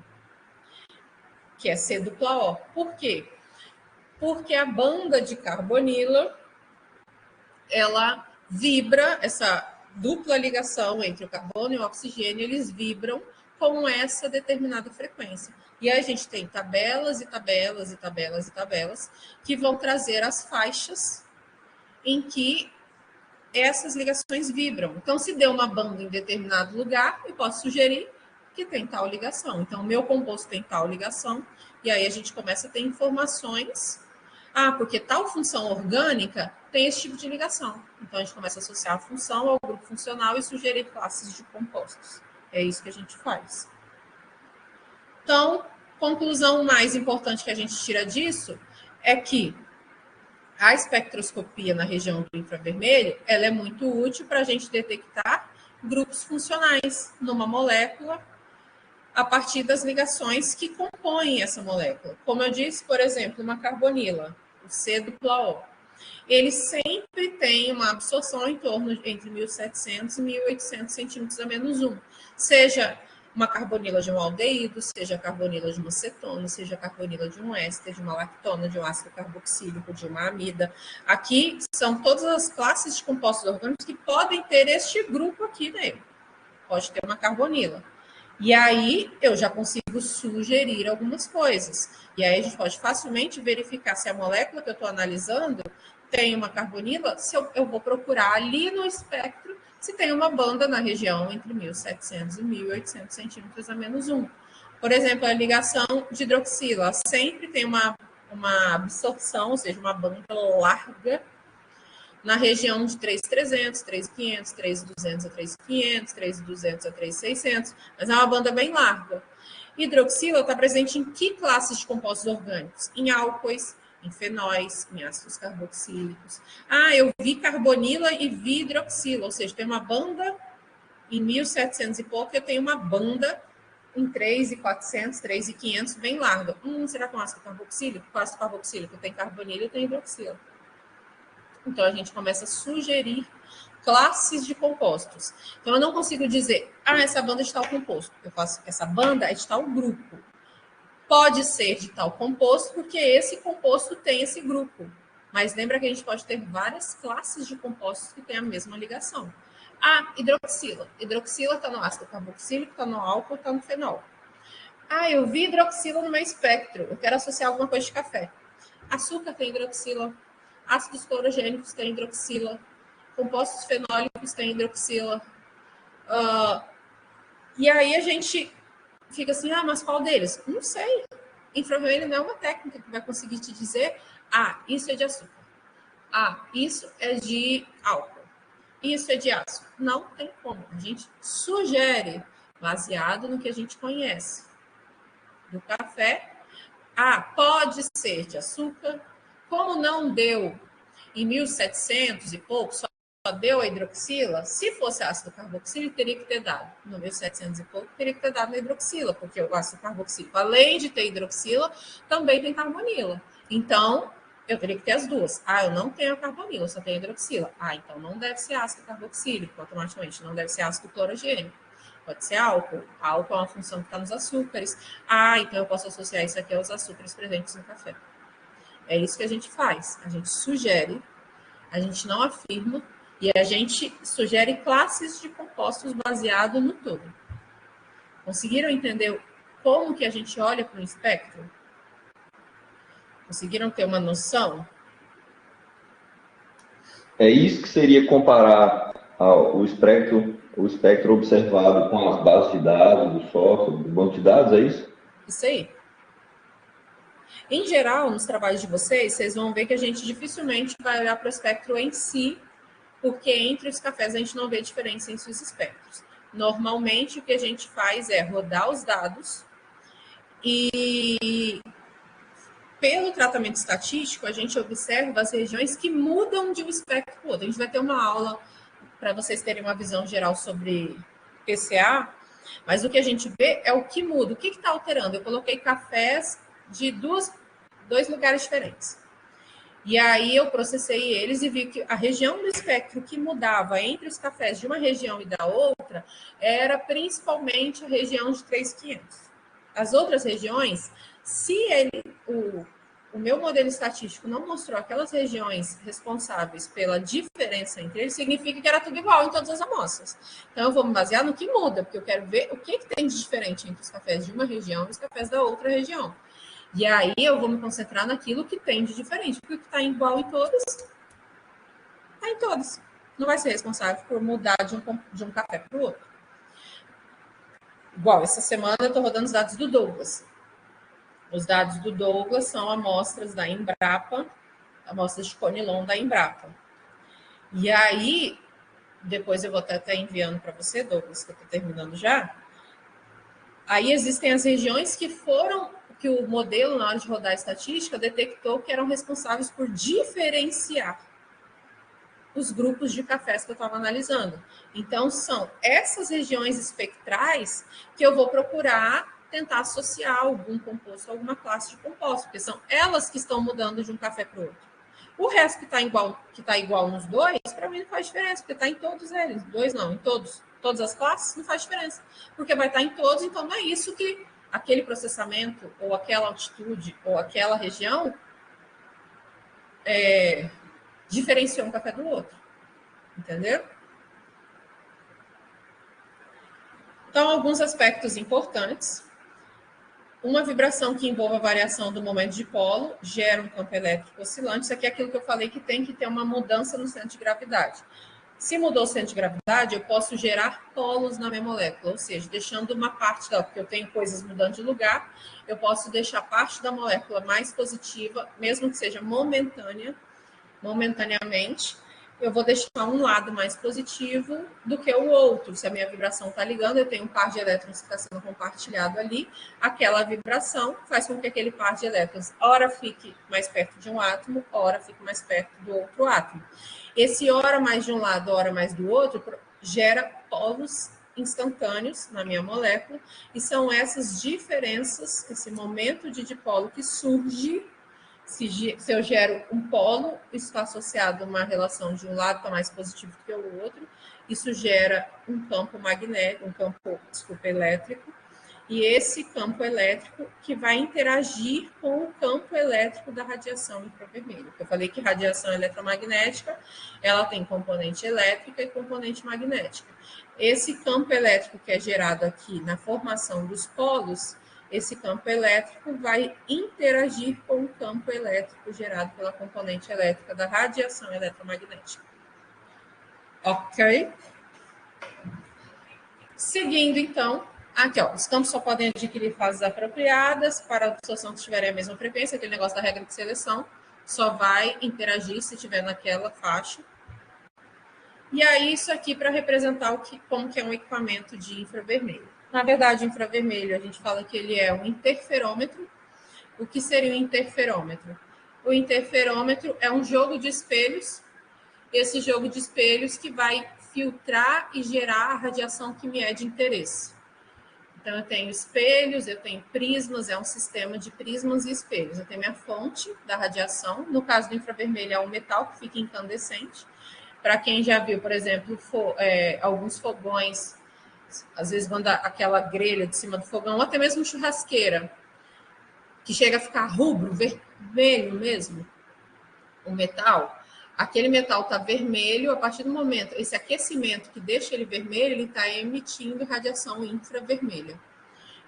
que é C-O. Por quê? Porque a banda de carbonilo, ela vibra, essa dupla ligação entre o carbono e o oxigênio, eles vibram com essa determinada frequência. E aí a gente tem tabelas e tabelas e tabelas e tabelas que vão trazer as faixas em que essas ligações vibram. Então, se deu uma banda em determinado lugar, eu posso sugerir que tem tal ligação. Então, o meu composto tem tal ligação, e aí a gente começa a ter informações. Porque tal função orgânica tem esse tipo de ligação. Então, a gente começa a associar a função ao grupo funcional e sugerir classes de compostos. É isso que a gente faz. Então, conclusão mais importante que a gente tira disso é que a espectroscopia na região do infravermelho ela é muito útil para a gente detectar grupos funcionais numa molécula a partir das ligações que compõem essa molécula. Como eu disse, por exemplo, uma carbonila, o C-O, ele sempre tem uma absorção em torno entre 1.700 e 1.800 centímetros a menos 1. Seja uma carbonila de um aldeído, seja a carbonila de uma cetona, seja a carbonila de um éster, de uma lactona, de um ácido carboxílico, de uma amida. Aqui são todas as classes de compostos orgânicos que podem ter este grupo aqui nele. Pode ter uma carbonila. E aí eu já consigo sugerir algumas coisas. E aí a gente pode facilmente verificar se a molécula que eu estou analisando tem uma carbonila, se eu vou procurar ali no espectro se tem uma banda na região entre 1.700 e 1.800 centímetros a menos 1. Por exemplo, a ligação de hidroxila sempre tem uma absorção, ou seja, uma banda larga, na região de 3.300, 3.500, 3.200 a 3.500, 3.200 a 3.600, mas é uma banda bem larga. Hidroxila está presente em que classes de compostos orgânicos? Em álcoois, em fenóis, em ácidos carboxílicos. Eu vi carbonila e vi hidroxila, ou seja, tem uma banda em 1.700 e pouco, eu tenho uma banda em 3.400, 3.500, bem larga. Será que é um ácido carboxílico? O ácido carboxílico tem carbonila e tem hidroxila. Então, a gente começa a sugerir classes de compostos. Então, eu não consigo dizer, essa banda é de tal composto. Eu faço, essa banda é de tal grupo. Pode ser de tal composto, porque esse composto tem esse grupo. Mas lembra que a gente pode ter várias classes de compostos que têm a mesma ligação. Hidroxila. Hidroxila está no ácido carboxílico, está no álcool, está no fenol. Eu vi hidroxila no meu espectro. Eu quero associar alguma coisa de café. Açúcar tem hidroxila. Ácidos clorogênicos têm hidroxila. Compostos fenólicos têm hidroxila. E aí a gente fica assim, mas qual deles? Não sei. Infravermelho não é uma técnica que vai conseguir te dizer, isso é de açúcar. Isso é de álcool. isso é de aço? Não tem como. A gente sugere, baseado no que a gente conhece do café. Pode ser de açúcar. Como não deu em 1700 e pouco, só deu a hidroxila, se fosse ácido carboxílico, teria que ter dado. No 1700 e pouco, teria que ter dado na hidroxila, porque o ácido carboxílico, além de ter hidroxila, também tem carbonila. Então, eu teria que ter as duas. Eu não tenho carbonila, só tenho hidroxila. Então não deve ser ácido carboxílico, automaticamente. Não deve ser ácido clorogênico. Pode ser álcool. Álcool é uma função que está nos açúcares. Então eu posso associar isso aqui aos açúcares presentes no café. É isso que a gente faz. A gente sugere, a gente não afirma, e a gente sugere classes de compostos baseado no todo. Conseguiram entender como que a gente olha para o espectro? Conseguiram ter uma noção? É isso que seria comparar o espectro observado com as bases de dados, do software, do banco de dados, é isso? Isso aí. Em geral, nos trabalhos de vocês vão ver que a gente dificilmente vai olhar para o espectro em si, porque entre os cafés a gente não vê diferença entre os espectros. Normalmente, o que a gente faz é rodar os dados e, pelo tratamento estatístico, a gente observa as regiões que mudam de um espectro para o outro. A gente vai ter uma aula para vocês terem uma visão geral sobre PCA, mas o que a gente vê é o que muda. O que está alterando? Eu coloquei cafés de dois lugares diferentes. E aí eu processei eles e vi que a região do espectro que mudava entre os cafés de uma região e da outra era principalmente a região de 3.500. As outras regiões, se o meu modelo estatístico não mostrou aquelas regiões responsáveis pela diferença entre eles, significa que era tudo igual em todas as amostras. Então eu vou me basear no que muda, porque eu quero ver o que tem de diferente entre os cafés de uma região e os cafés da outra região. E aí eu vou me concentrar naquilo que tem de diferente, porque o que está igual em todos, está em todos. Não vai ser responsável por mudar de um café para o outro. Igual, essa semana eu estou rodando os dados do Douglas. Os dados do Douglas são amostras da Embrapa, amostras de Conilon da Embrapa. E aí, depois eu vou estar até enviando para você, Douglas, que eu estou terminando já. Aí existem as regiões que o modelo, na hora de rodar a estatística, detectou que eram responsáveis por diferenciar os grupos de cafés que eu estava analisando. Então, são essas regiões espectrais que eu vou procurar tentar associar algum composto a alguma classe de composto, porque são elas que estão mudando de um café para o outro. O resto que está igual nos dois, para mim não faz diferença, porque está em todos eles. Dois não, em todos. Todas as classes não faz diferença, porque vai estar em todos, então não é isso que aquele processamento, ou aquela altitude, ou aquela região diferenciou um café do outro. Entendeu? Então, alguns aspectos importantes. Uma vibração que envolva a variação do momento de polo gera um campo elétrico oscilante. Isso aqui é aquilo que eu falei que tem que ter uma mudança no centro de gravidade. Se mudou o centro de gravidade, eu posso gerar polos na minha molécula, ou seja, deixando uma parte dela, porque eu tenho coisas mudando de lugar, eu posso deixar parte da molécula mais positiva, mesmo que seja momentaneamente, eu vou deixar um lado mais positivo do que o outro. Se a minha vibração está ligando, eu tenho um par de elétrons que está sendo compartilhado ali, aquela vibração faz com que aquele par de elétrons, ora fique mais perto de um átomo, ora fique mais perto do outro átomo. Esse ora mais de um lado, ora mais do outro, gera polos instantâneos na minha molécula, e são essas diferenças, esse momento de dipolo que surge. Se eu gero um polo, isso está associado a uma relação de um lado está mais positivo do que o outro, isso gera um campo magnético, elétrico, e esse campo elétrico que vai interagir com o campo elétrico da radiação infravermelha. Eu falei que radiação eletromagnética, ela tem componente elétrica e componente magnética. Esse campo elétrico que é gerado aqui na formação dos polos, esse campo elétrico vai interagir com o campo elétrico gerado pela componente elétrica da radiação eletromagnética. Ok? Seguindo, então, aqui, ó, os campos só podem adquirir fases apropriadas para a absorção que tiverem a mesma frequência, aquele negócio da regra de seleção, só vai interagir se estiver naquela faixa. E aí, isso aqui para representar como que é um equipamento de infravermelho. Na verdade, o infravermelho, a gente fala que ele é um interferômetro. O que seria um interferômetro? O interferômetro é um jogo de espelhos, esse jogo de espelhos que vai filtrar e gerar a radiação que me é de interesse. Então, eu tenho espelhos, eu tenho prismas, é um sistema de prismas e espelhos. Eu tenho minha fonte da radiação, no caso do infravermelho é um metal que fica incandescente. Para quem já viu, por exemplo, alguns fogões, às vezes manda aquela grelha de cima do fogão, ou até mesmo churrasqueira, que chega a ficar rubro, vermelho mesmo, o metal, aquele metal está vermelho, a partir do momento, esse aquecimento que deixa ele vermelho, ele está emitindo radiação infravermelha.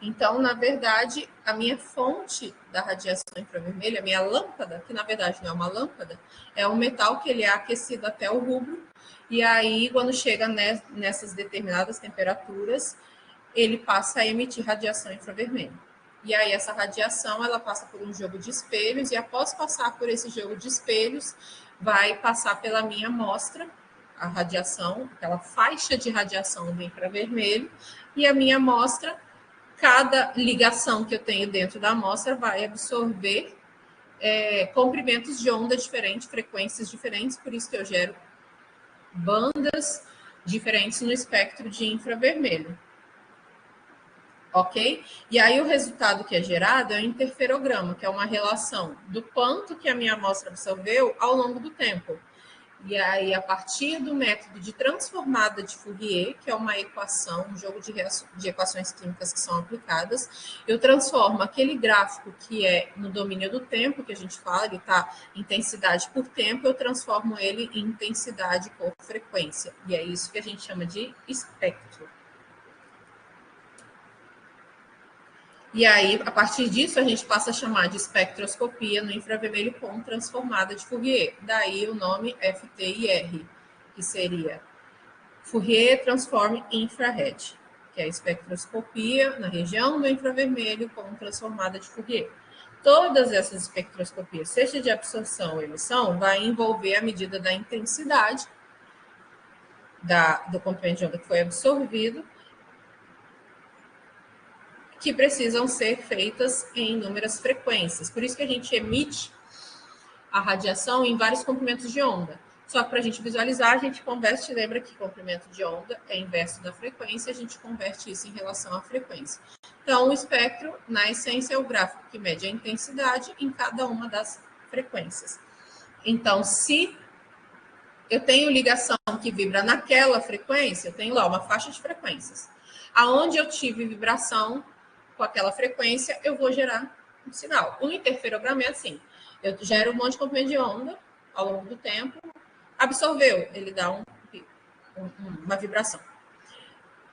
Então, na verdade, a minha fonte da radiação infravermelha, a minha lâmpada, que na verdade não é uma lâmpada, é um metal que ele é aquecido até o rubro, e aí, quando chega nessas determinadas temperaturas, ele passa a emitir radiação infravermelha. E aí, essa radiação, ela passa por um jogo de espelhos, e após passar por esse jogo de espelhos, vai passar pela minha amostra, a radiação, aquela faixa de radiação do infravermelho, e a minha amostra, cada ligação que eu tenho dentro da amostra vai absorver comprimentos de onda diferentes, frequências diferentes, por isso que eu gero bandas diferentes no espectro de infravermelho. Ok? E aí o resultado que é gerado é o interferograma, que é uma relação do quanto que a minha amostra absorveu ao longo do tempo. E aí, a partir do método de transformada de Fourier, que é uma equação, um jogo de equações químicas que são aplicadas, eu transformo aquele gráfico que é no domínio do tempo, que a gente fala, ele está intensidade por tempo, eu transformo ele em intensidade por frequência. E é isso que a gente chama de espectro. E aí, a partir disso, a gente passa a chamar de espectroscopia no infravermelho com transformada de Fourier. Daí o nome FTIR, que seria Fourier Transform Infrared, que é a espectroscopia na região do infravermelho com transformada de Fourier. Todas essas espectroscopias, seja de absorção ou emissão, vai envolver a medida da intensidade do comprimento de onda que foi absorvido, que precisam ser feitas em inúmeras frequências. Por isso que a gente emite a radiação em vários comprimentos de onda. Só que para a gente visualizar, a gente converte, lembra que comprimento de onda é inverso da frequência, a gente converte isso em relação à frequência. Então, o espectro, na essência, é o gráfico que mede a intensidade em cada uma das frequências. Então, se eu tenho ligação que vibra naquela frequência, eu tenho lá uma faixa de frequências. Aonde eu tive vibração com aquela frequência, eu vou gerar um sinal. O interferograma é assim, eu gero um monte de comprimento de onda ao longo do tempo, absorveu, ele dá uma vibração.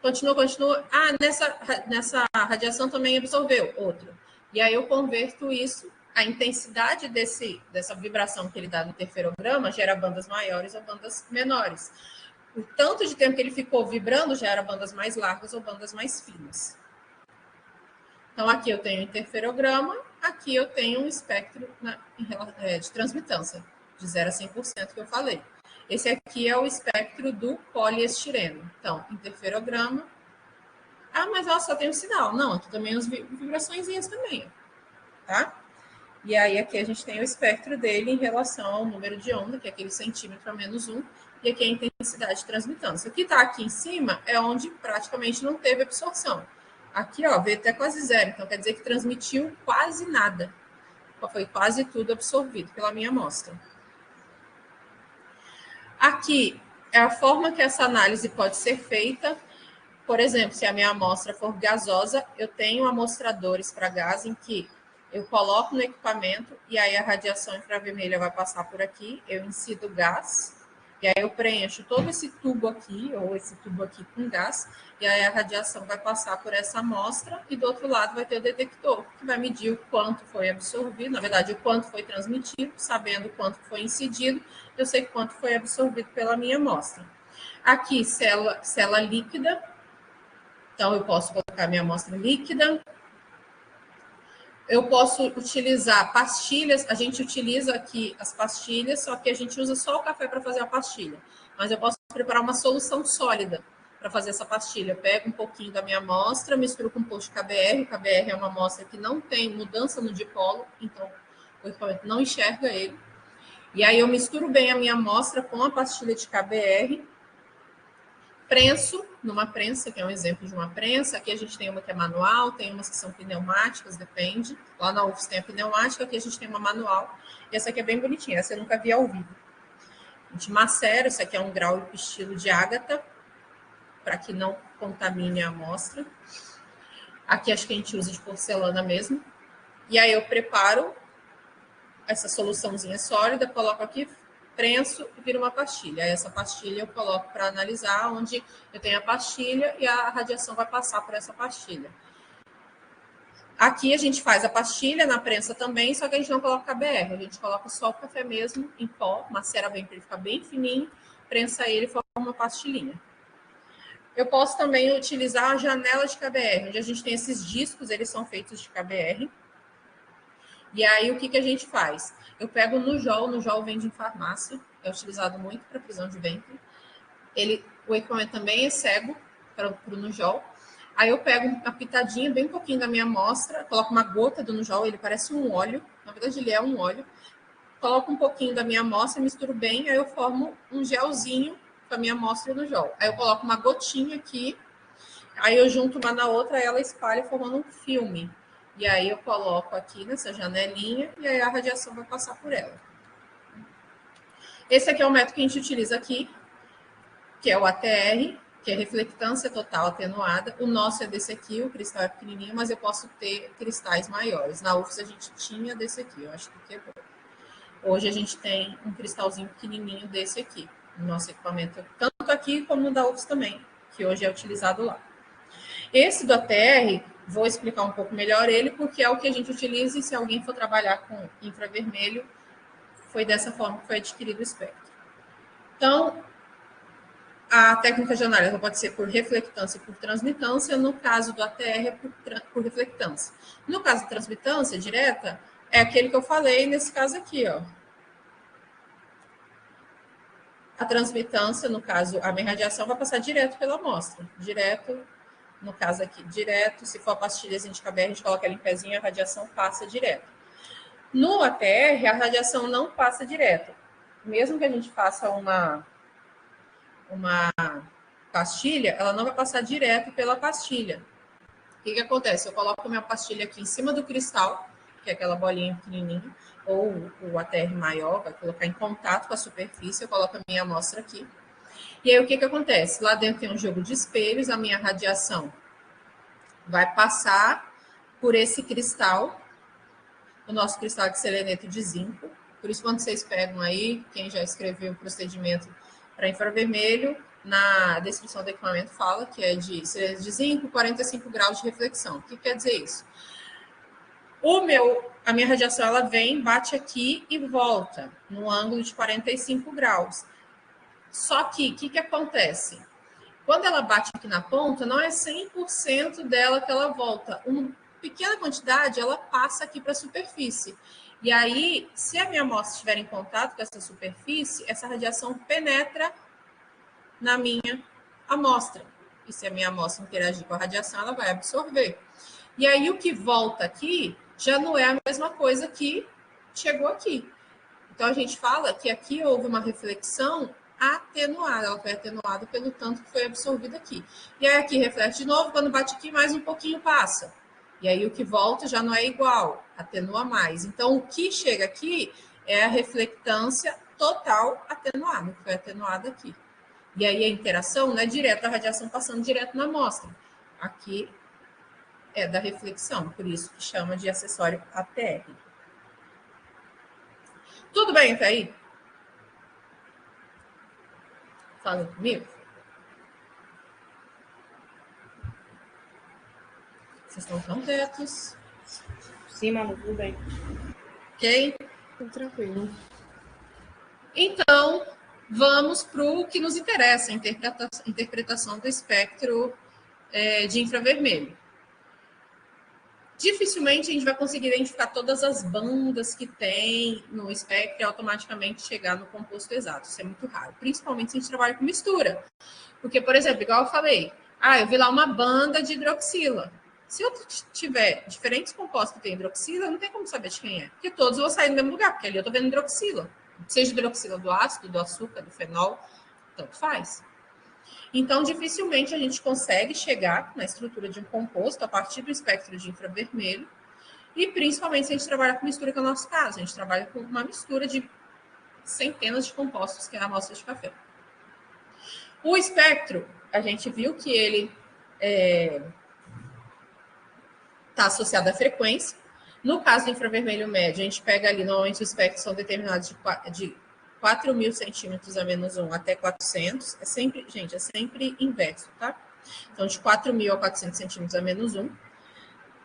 Continua. Ah, nessa radiação também absorveu, outro. E aí eu converto isso, a intensidade dessa vibração que ele dá no interferograma gera bandas maiores ou bandas menores. O tanto de tempo que ele ficou vibrando gera bandas mais largas ou bandas mais finas. Então, aqui eu tenho interferograma, aqui eu tenho um espectro de transmitância, de 0 a 100% que eu falei. Esse aqui é o espectro do poliestireno. Então, interferograma. Ah, mas ela só tem um sinal. Não, aqui também as vibraçõezinhas também, tá? E aí aqui a gente tem o espectro dele em relação ao número de onda, que é aquele centímetro a menos 1, e aqui a intensidade de transmitância. O que está aqui em cima é onde praticamente não teve absorção. Aqui, ó, veio até quase zero, então quer dizer que transmitiu quase nada. Foi quase tudo absorvido pela minha amostra. Aqui é a forma que essa análise pode ser feita. Por exemplo, se a minha amostra for gasosa, eu tenho amostradores para gás em que eu coloco no equipamento e aí a radiação infravermelha vai passar por aqui, eu incido gás, e aí eu preencho todo esse tubo aqui, ou esse tubo aqui com gás, e aí a radiação vai passar por essa amostra, e do outro lado vai ter o detector, que vai medir o quanto foi absorvido, na verdade, o quanto foi transmitido, sabendo quanto foi incidido, eu sei quanto foi absorvido pela minha amostra. Aqui, célula líquida, então eu posso colocar minha amostra líquida, Eu posso utilizar pastilhas, a gente utiliza aqui as pastilhas, só que a gente usa só o café para fazer a pastilha. Mas eu posso preparar uma solução sólida para fazer essa pastilha. Eu pego um pouquinho da minha amostra, misturo com um pouco de KBR. O KBR é uma amostra que não tem mudança no dipolo, então o equipamento não enxerga ele. E aí eu misturo bem a minha amostra com a pastilha de KBR, prenso numa prensa, que é um exemplo de uma prensa. Aqui a gente tem uma que é manual, tem umas que são pneumáticas, depende. Lá na UFS tem a pneumática, aqui a gente tem uma manual. E essa aqui é bem bonitinha, essa eu nunca vi ao vivo. A gente macera, isso aqui é um grau estilo de ágata, para que não contamine a amostra. Aqui acho que a gente usa de porcelana mesmo. E aí eu preparo essa soluçãozinha sólida, coloco aqui, prenso e vira uma pastilha. Aí essa pastilha eu coloco para analisar, onde eu tenho a pastilha e a radiação vai passar por essa pastilha. Aqui a gente faz a pastilha na prensa também, só que a gente não coloca KBR, a gente coloca só o café mesmo em pó, macera bem para ele ficar bem fininho, prensa ele e forma uma pastilhinha. Eu posso também utilizar a janela de KBR, onde a gente tem esses discos, eles são feitos de KBR. E aí, o que a gente faz? Eu pego o Nujol vende em farmácia, é utilizado muito para prisão de ventre. O equipamento também é cego para o Nujol. Aí eu pego uma pitadinha, bem pouquinho da minha amostra, coloco uma gota do Nujol, ele parece um óleo, na verdade ele é um óleo. Coloco um pouquinho da minha amostra, misturo bem, aí eu formo um gelzinho com a minha amostra do Nujol. Aí eu coloco uma gotinha aqui, aí eu junto uma na outra, ela espalha formando um filme. E aí eu coloco aqui nessa janelinha e aí a radiação vai passar por ela. Esse aqui é o método que a gente utiliza aqui, que é o ATR, que é reflectância total atenuada. O nosso é desse aqui, o cristal é pequenininho, mas eu posso ter cristais maiores. Na UFS a gente tinha desse aqui, eu acho que quebrou. Hoje a gente tem um cristalzinho pequenininho desse aqui, no nosso equipamento, tanto aqui como no da UFS também, que hoje é utilizado lá. Esse do ATR, vou explicar um pouco melhor ele, porque é o que a gente utiliza e se alguém for trabalhar com infravermelho, foi dessa forma que foi adquirido o espectro. Então, a técnica de análise pode ser por reflectância e por transmitância, no caso do ATR é por reflectância. No caso de transmitância direta, é aquele que eu falei nesse caso aqui, ó. A transmitância, no caso, a minha radiação vai passar direto pela amostra, direto. No caso aqui, direto. Se for a pastilhazinha de KBR, a gente coloca ela em pezinho, a radiação passa direto. No ATR, a radiação não passa direto. Mesmo que a gente faça uma pastilha, ela não vai passar direto pela pastilha. O que acontece? Eu coloco a minha pastilha aqui em cima do cristal, que é aquela bolinha pequenininha, ou o ATR maior, vai colocar em contato com a superfície, eu coloco a minha amostra aqui. E aí, o que acontece? Lá dentro tem um jogo de espelhos, a minha radiação vai passar por esse cristal, o nosso cristal de seleneto de zinco. Por isso, quando vocês pegam aí, quem já escreveu o procedimento para infravermelho, na descrição do equipamento fala que é de seleneto de zinco, 45 graus de reflexão. O que quer dizer isso? A minha radiação, ela vem, bate aqui e volta, no ângulo de 45 graus. Só que, o que acontece? Quando ela bate aqui na ponta, não é 100% dela que ela volta. Uma pequena quantidade, ela passa aqui para a superfície. E aí, se a minha amostra estiver em contato com essa superfície, essa radiação penetra na minha amostra. E se a minha amostra interagir com a radiação, ela vai absorver. E aí, o que volta aqui já não é a mesma coisa que chegou aqui. Então, a gente fala que aqui houve uma reflexão atenuada, ela foi atenuada pelo tanto que foi absorvido aqui. E aí aqui reflete de novo, quando bate aqui, mais um pouquinho passa. E aí o que volta já não é igual, atenua mais. Então, o que chega aqui é a reflectância total atenuada, que foi atenuada aqui. E aí a interação não é direta, a radiação passando direto na amostra. Aqui é da reflexão, por isso que chama de acessório ATR. Tudo bem até aí? Fala comigo. Vocês estão tão quietos? Sim, Manu, tudo bem. Ok? Tudo tranquilo. Então, vamos para o que nos interessa, a interpretação do espectro de infravermelho. Dificilmente a gente vai conseguir identificar todas as bandas que tem no espectro e automaticamente chegar no composto exato. Isso é muito raro, principalmente se a gente trabalha com mistura. Porque, por exemplo, igual eu falei, eu vi lá uma banda de hidroxila. Se eu tiver diferentes compostos que tem hidroxila, não tem como saber de quem é. Porque todos vão sair do mesmo lugar, porque ali eu estou vendo hidroxila. Seja hidroxila do ácido, do açúcar, do fenol, tanto faz. Então, dificilmente a gente consegue chegar na estrutura de um composto a partir do espectro de infravermelho, e principalmente se a gente trabalha com mistura, que é o nosso caso. A gente trabalha com uma mistura de centenas de compostos, que é a amostra de café. O espectro, a gente viu que ele está associado à frequência. No caso do infravermelho médio, a gente pega ali, normalmente os espectros são determinados de 4.000 centímetros a menos 1 até 400. É sempre, gente, é sempre inverso, tá? Então, de 4.000 a 400 centímetros a menos 1.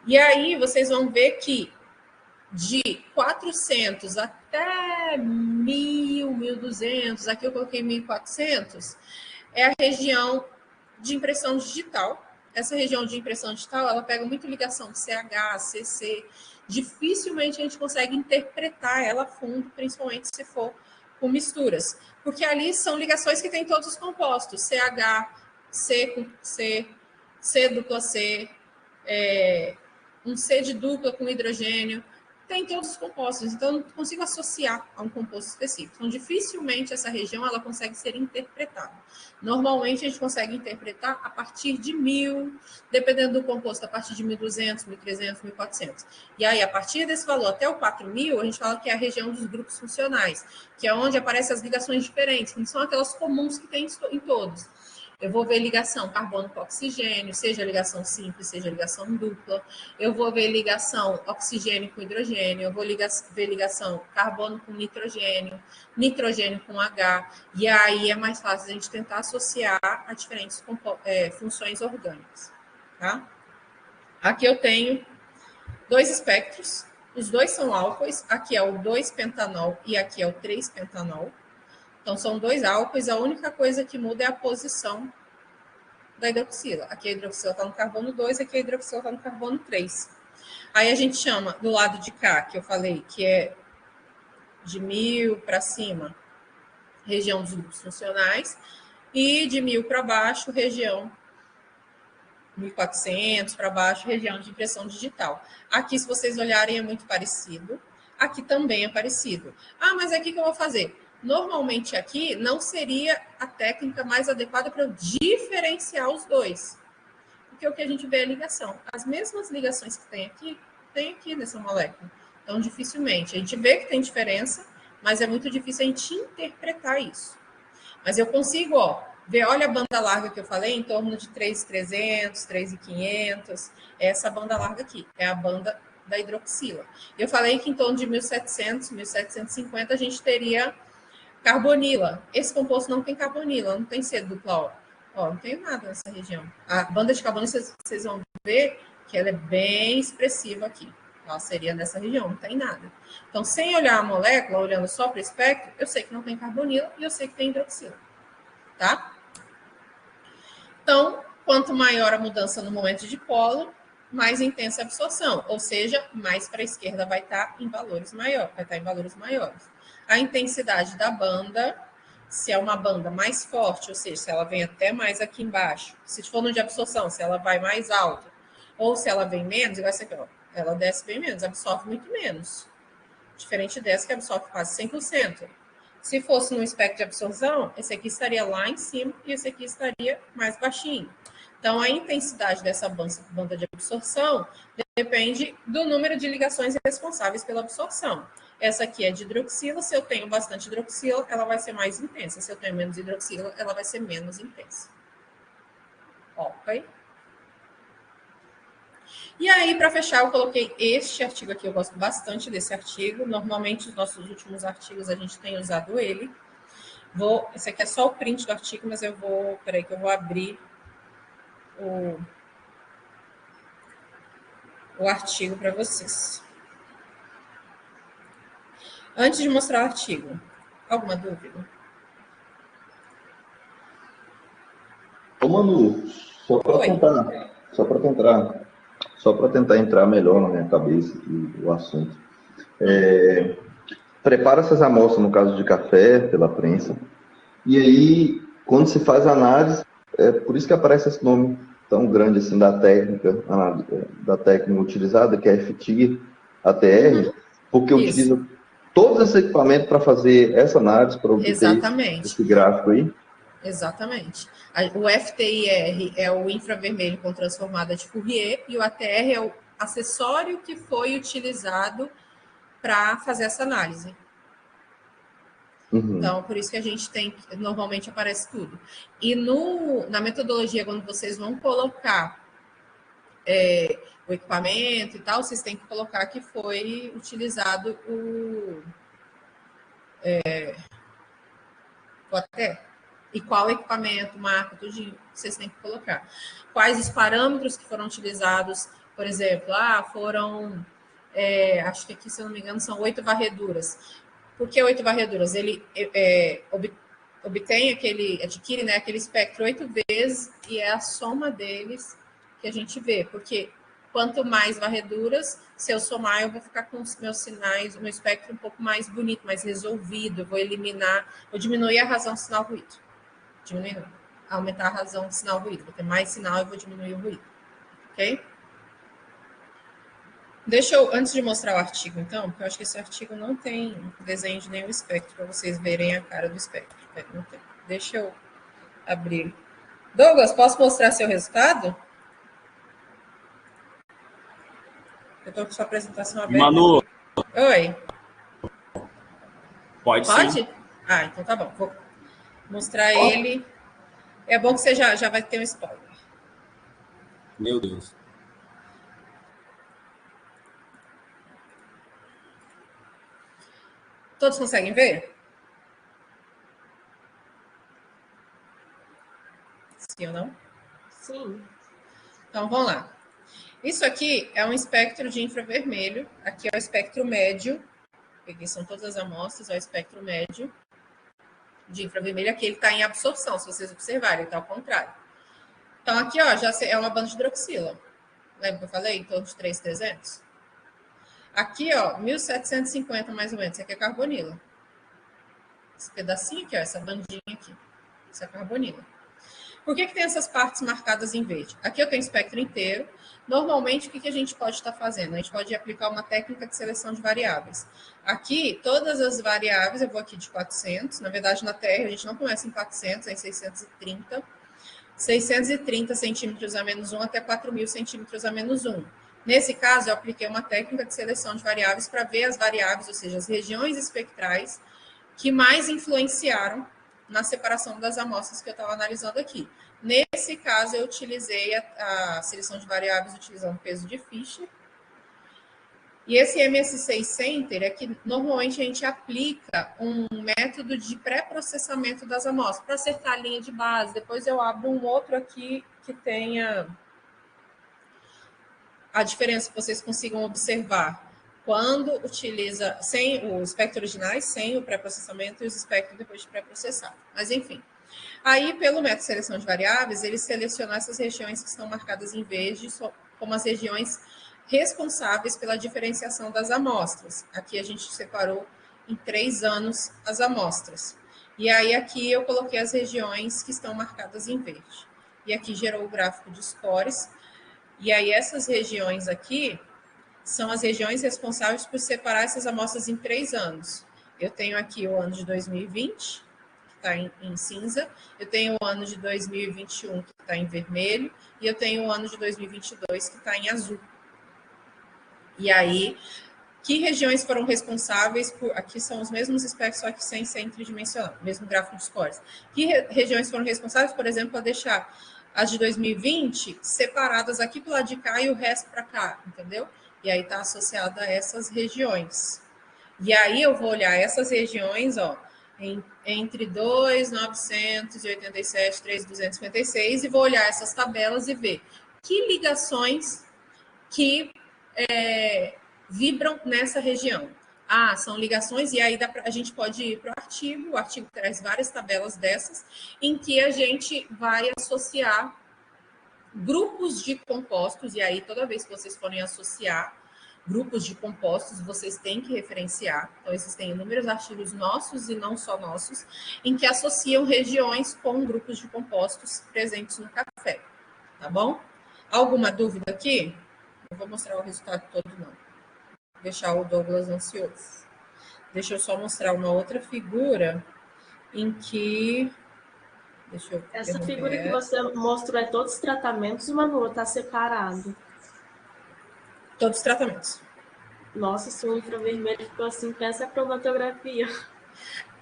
E aí, vocês vão ver que de 400 até 1.000, 1.200, aqui eu coloquei 1.400, é a região de impressão digital. Essa região de impressão digital, ela pega muito ligação de CH, CC. Dificilmente a gente consegue interpretar ela a fundo, principalmente se for com misturas. Porque ali são ligações que tem todos os compostos. CH, C com C, C dupla C, um C de dupla com hidrogênio. Tem todos os compostos, então eu não consigo associar a um composto específico. Então, dificilmente essa região ela consegue ser interpretada. Normalmente, a gente consegue interpretar a partir de 1.000, dependendo do composto, a partir de 1.200, 1.300, 1.400. E aí, a partir desse valor até o 4.000, a gente fala que é a região dos grupos funcionais, que é onde aparecem as ligações diferentes, que não são aquelas comuns que tem em todos. Eu vou ver ligação carbono com oxigênio, seja ligação simples, seja ligação dupla. Eu vou ver ligação oxigênio com hidrogênio. Eu vou ver ligação carbono com nitrogênio, nitrogênio com H. E aí é mais fácil a gente tentar associar a diferentes funções orgânicas. Tá? Aqui eu tenho 2 espectros. Os dois são álcoois. Aqui é o 2-pentanol e aqui é o 3-pentanol. Então, são 2 álcoois, a única coisa que muda é a posição da hidroxila. Aqui a hidroxila está no carbono 2, aqui a hidroxila está no carbono 3. Aí a gente chama do lado de cá, que eu falei, que é de 1.000 para cima, região dos grupos funcionais, e de 1.000 para baixo, região 1.400 para baixo, região de impressão digital. Aqui, se vocês olharem, é muito parecido. Aqui também é parecido. Mas aqui que eu vou fazer? Normalmente aqui não seria a técnica mais adequada para eu diferenciar os dois. Porque o que a gente vê é a ligação. As mesmas ligações que tem aqui nessa molécula. Então, dificilmente. A gente vê que tem diferença, mas é muito difícil a gente interpretar isso. Mas eu consigo, ver, olha a banda larga que eu falei, em torno de 3.300, 3.500. Essa banda larga aqui é a banda da hidroxila. Eu falei que em torno de 1.700, 1.750 a gente teria carbonila. Esse composto não tem carbonila, não tem C dupla O. Não tem nada nessa região. A banda de carbono, vocês vão ver que ela é bem expressiva aqui. Ela seria nessa região, não tem nada. Então, sem olhar a molécula, olhando só para o espectro, eu sei que não tem carbonila e eu sei que tem hidroxila. Tá? Então, quanto maior a mudança no momento de polo, mais intensa a absorção. Ou seja, mais para a esquerda vai estar em valores maiores. A intensidade da banda, se é uma banda mais forte, ou seja, se ela vem até mais aqui embaixo, se for no de absorção, se ela vai mais alto, ou se ela vem menos, igual essa aqui, ela desce bem menos, absorve muito menos. Diferente dessa que absorve quase 100%. Se fosse no espectro de absorção, esse aqui estaria lá em cima e esse aqui estaria mais baixinho. Então, a intensidade dessa banda de absorção depende do número de ligações responsáveis pela absorção. Essa aqui é de hidroxila. Se eu tenho bastante hidroxila, ela vai ser mais intensa. Se eu tenho menos hidroxila, ela vai ser menos intensa. Ok? E aí, para fechar, eu coloquei este artigo aqui. Eu gosto bastante desse artigo. Normalmente, os nossos últimos artigos, a gente tem usado ele. Esse aqui é só o print do artigo, mas eu vou... Peraí que eu vou abrir o artigo para vocês. Antes de mostrar o artigo, alguma dúvida? Ô, Manu, só para tentar só para tentar entrar melhor na minha cabeça o assunto. Prepara essas amostras, no caso de café, pela prensa, e aí, quando se faz a análise, é por isso que aparece esse nome tão grande assim da técnica utilizada, que é FTIR, ATR, porque Isso. utiliza todos esses equipamentos para fazer essa análise, para obter Exatamente. esse gráfico aí. Exatamente. O FTIR é o infravermelho com transformada de Fourier e o ATR é o acessório que foi utilizado para fazer essa análise. Então, por isso que a gente tem, normalmente aparece tudo. E na metodologia, quando vocês vão colocar o equipamento e tal, vocês têm que colocar que foi utilizado o ATR. E qual equipamento, marca, tudo vocês têm que colocar. Quais os parâmetros que foram utilizados, por exemplo, foram, acho que aqui, se eu não me engano, são 8 varreduras. Por que 8 varreduras? Ele adquire, né, aquele espectro 8 vezes e é a soma deles que a gente vê. Porque quanto mais varreduras, se eu somar, eu vou ficar com os meus sinais, o meu espectro um pouco mais bonito, mais resolvido. Eu vou vou diminuir a razão sinal-ruído. Aumentar a razão de sinal-ruído. Vou ter mais sinal e vou diminuir o ruído. Ok? Deixa eu, antes de mostrar o artigo, então, porque eu acho que esse artigo não tem desenho de nenhum espectro para vocês verem a cara do espectro. Não tem. Deixa eu abrir. Douglas, posso mostrar seu resultado? Eu estou com sua apresentação aberta. Manu. Aqui. Oi. Pode? Sim. Ah, então tá bom. Vou mostrar ele. É bom que você já vai ter um spoiler. Meu Deus. Todos conseguem ver? Sim ou não? Sim. Então, vamos lá. Isso aqui é um espectro de infravermelho. Aqui é o espectro médio. Aqui são todas as amostras, é o espectro médio de infravermelho. Aqui ele está em absorção, se vocês observarem, ele está ao contrário. Então, aqui ó, já é uma banda de hidroxila. Lembra que eu falei? Em torno de 3.300? Aqui, ó, 1.750 mais ou menos. Isso aqui é carbonila. Esse pedacinho aqui, ó, essa bandinha aqui. Isso é carbonila. Por que tem essas partes marcadas em verde? Aqui eu tenho o espectro inteiro. Normalmente, o que a gente pode estar fazendo? A gente pode aplicar uma técnica de seleção de variáveis. Aqui, todas as variáveis, eu vou aqui de 400. Na verdade, na Terra, a gente não começa em 400, é em 630. 630 centímetros a menos 1 até 4.000 centímetros a menos 1. Nesse caso, eu apliquei uma técnica de seleção de variáveis para ver as variáveis, ou seja, as regiões espectrais que mais influenciaram na separação das amostras que eu estava analisando aqui. Nesse caso, eu utilizei a seleção de variáveis utilizando peso de Fischer. E esse MSC Center é que normalmente a gente aplica um método de pré-processamento das amostras para acertar a linha de base. Depois eu abro um outro aqui que tenha a diferença que vocês consigam observar quando utiliza sem o espectro originais, sem o pré-processamento e os espectros depois de pré-processado. Mas enfim. Aí, pelo método de seleção de variáveis, ele selecionou essas regiões que estão marcadas em verde como as regiões responsáveis pela diferenciação das amostras. Aqui a gente separou em 3 anos as amostras. E aí aqui eu coloquei as regiões que estão marcadas em verde. E aqui gerou o gráfico de scores. E aí essas regiões aqui são as regiões responsáveis por separar essas amostras em 3 anos. Eu tenho aqui o ano de 2020, que está em cinza. Eu tenho o ano de 2021, que está em vermelho. E eu tenho o ano de 2022, que está em azul. E aí, que regiões foram responsáveis por... Aqui são os mesmos espectros, só que sem ser tridimensional, mesmo gráfico de scores. Que regiões foram responsáveis, por exemplo, para deixar as de 2020 separadas aqui para o lado de cá e o resto para cá, entendeu? E aí está associada a essas regiões. E aí eu vou olhar essas regiões, ó, entre 2.987, 3.256, e vou olhar essas tabelas e ver que ligações que vibram nessa região. São ligações, e aí a gente pode ir para o artigo traz várias tabelas dessas, em que a gente vai associar grupos de compostos, e aí toda vez que vocês forem associar grupos de compostos, vocês têm que referenciar. Então, existem inúmeros artigos nossos e não só nossos, em que associam regiões com grupos de compostos presentes no café. Tá bom? Alguma dúvida aqui? Não vou mostrar o resultado todo, não. Vou deixar o Douglas ansioso. Deixa eu só mostrar uma outra figura em que... Deixa eu Essa figura que você mostrou é todos os tratamentos, Manu, está separado? Todos os tratamentos. Nossa, se o infravermelho ficou assim, pensa a cromatografia.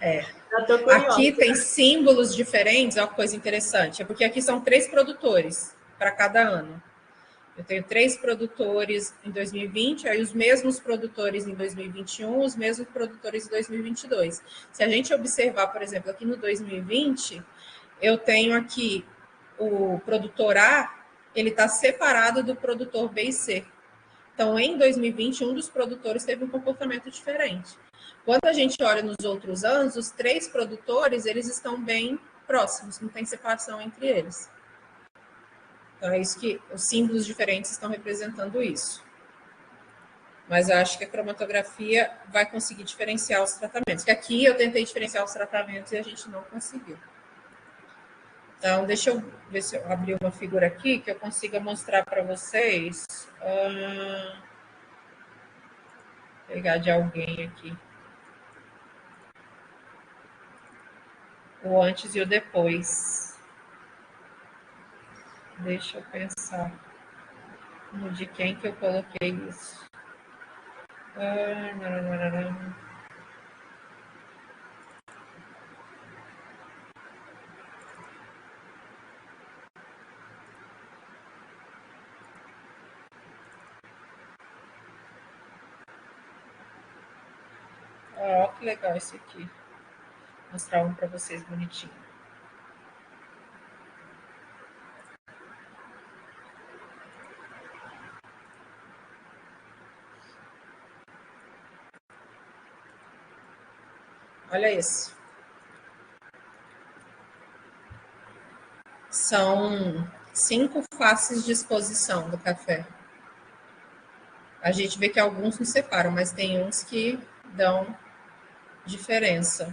É. Já tô curiosa. Aqui tem símbolos diferentes, é uma coisa interessante, é porque aqui são 3 produtores para cada ano. Eu tenho 3 produtores em 2020, aí os mesmos produtores em 2021, os mesmos produtores em 2022. Se a gente observar, por exemplo, aqui no 2020, eu tenho aqui o produtor A, ele está separado do produtor B e C. Então, em 2020, um dos produtores teve um comportamento diferente. Quando a gente olha nos outros anos, os 3 produtores, eles estão bem próximos, não tem separação entre eles. Então, é isso que os símbolos diferentes estão representando isso. Mas eu acho que a cromatografia vai conseguir diferenciar os tratamentos. Que aqui eu tentei diferenciar os tratamentos e a gente não conseguiu. Então, deixa eu ver se eu abrir uma figura aqui que eu consiga mostrar para vocês. Pegar de alguém aqui. O antes e o depois. Deixa eu pensar no de quem que eu coloquei isso. Ó, que legal esse aqui. Vou mostrar um para vocês bonitinho. Olha esse. São 5 faces de exposição do café. A gente vê que alguns não separam, mas tem uns que dão diferença.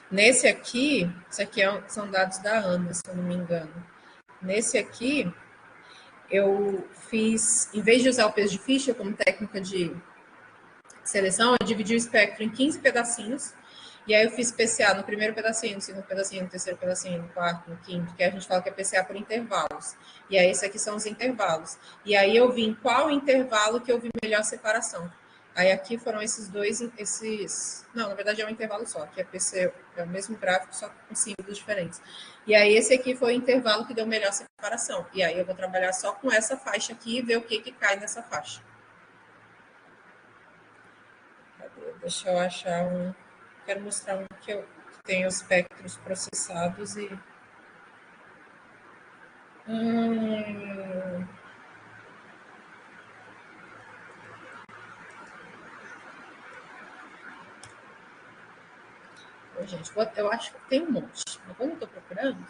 Nesse aqui, isso aqui são dados da ANA, se eu não me engano. Nesse aqui, eu fiz, em vez de usar o peso de ficha como técnica de seleção, eu dividi o espectro em 15 pedacinhos, e aí eu fiz PCA no primeiro pedacinho, no segundo pedacinho, no terceiro pedacinho, no quarto, no quinto, que a gente fala que é PCA por intervalos. E aí, esses aqui são os intervalos. E aí eu vi em qual intervalo que eu vi melhor separação. Aí aqui foram esses dois, não, na verdade é um intervalo só, que é PC, é o mesmo gráfico, só com símbolos diferentes. E aí esse aqui foi o intervalo que deu melhor separação. E aí eu vou trabalhar só com essa faixa aqui e ver o que cai nessa faixa. Deixa eu achar um. Quero mostrar um que tem os espectros processados e. Gente, eu acho que tem um monte. Mas como eu estou procurando,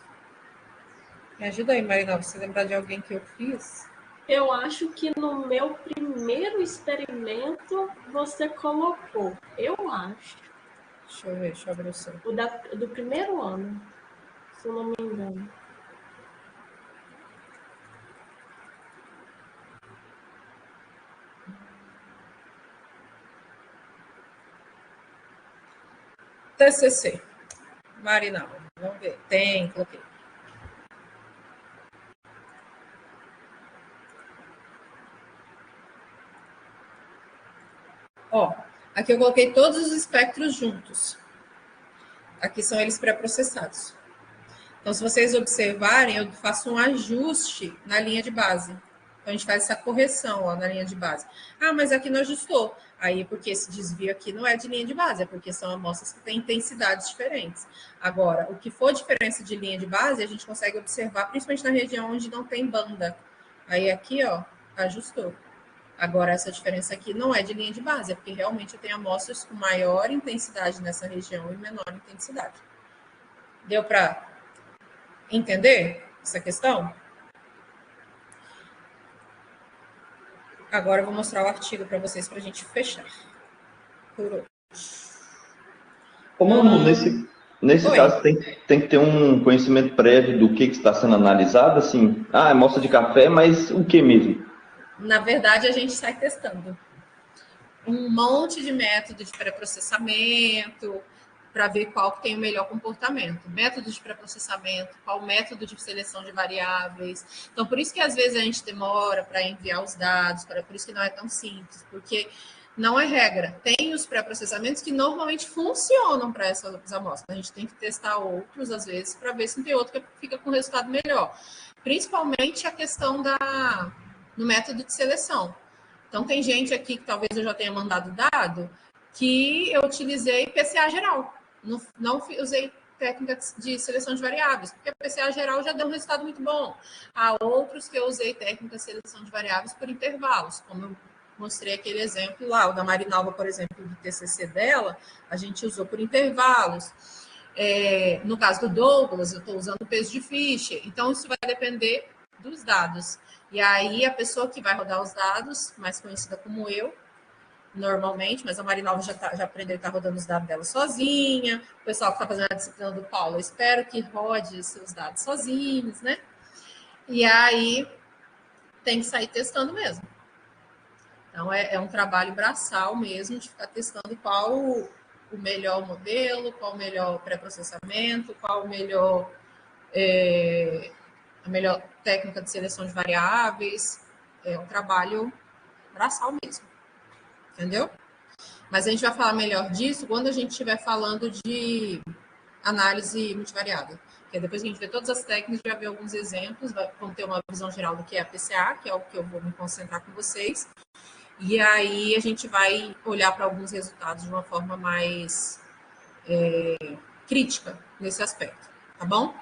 me ajuda aí, Marina, você lembrar de alguém que eu fiz? Eu acho que no meu primeiro experimento você colocou. Eu acho. Deixa eu ver, deixa eu abrir o seu. O do primeiro ano, se eu não me engano. TCC. Marina, vamos ver. Tem, coloquei. Ó, aqui eu coloquei todos os espectros juntos. Aqui são eles pré-processados. Então, se vocês observarem, eu faço um ajuste na linha de base. Então, a gente faz essa correção ó, na linha de base. Ah, mas aqui não ajustou. Aí, porque esse desvio aqui não é de linha de base, é porque são amostras que têm intensidades diferentes. Agora, o que for diferença de linha de base, a gente consegue observar, principalmente na região onde não tem banda. Aí, aqui, ó, ajustou. Agora, essa diferença aqui não é de linha de base, é porque realmente eu tenho amostras com maior intensidade nessa região e menor intensidade. Deu para entender essa questão? Agora eu vou mostrar o artigo para vocês para a gente fechar. Por hoje. Como nesse caso tem que ter um conhecimento prévio do que está sendo analisado, assim, é amostra de café, mas o que mesmo? Na verdade, a gente sai testando um monte de método de pré-processamento para ver qual que tem o melhor comportamento. Método de pré-processamento, qual método de seleção de variáveis. Então, por isso que às vezes a gente demora para enviar os dados, por isso que não é tão simples, porque não é regra. Tem os pré-processamentos que normalmente funcionam para essas amostras. A gente tem que testar outros, às vezes, para ver se não tem outro que fica com resultado melhor. Principalmente a questão no método de seleção. Então, tem gente aqui que talvez eu já tenha mandado dado que eu utilizei PCA geral. Não usei técnica de seleção de variáveis, porque a PCA geral já deu um resultado muito bom. Há outros que eu usei técnica de seleção de variáveis por intervalos, como eu mostrei aquele exemplo lá, o da Marinalva, por exemplo, do TCC dela, a gente usou por intervalos. No caso do Douglas, eu estou usando o peso de Fischer. Então, isso vai depender dos dados. E aí, a pessoa que vai rodar os dados, mais conhecida como eu, normalmente, mas a Marinalva já aprendeu a estar rodando os dados dela sozinha. O pessoal que está fazendo a disciplina do Paulo, eu espero que rode os seus dados sozinhos, né? E aí, tem que sair testando mesmo. Então, é um trabalho braçal mesmo, de ficar testando qual o melhor modelo, qual o melhor pré-processamento, qual a melhor técnica de seleção de variáveis. É um trabalho braçal mesmo. Entendeu? Mas a gente vai falar melhor disso quando a gente estiver falando de análise multivariada. Porque depois que a gente vê todas as técnicas, já ver alguns exemplos, vamos ter uma visão geral do que é a PCA, que é o que eu vou me concentrar com vocês. E aí a gente vai olhar para alguns resultados de uma forma mais crítica nesse aspecto, tá bom?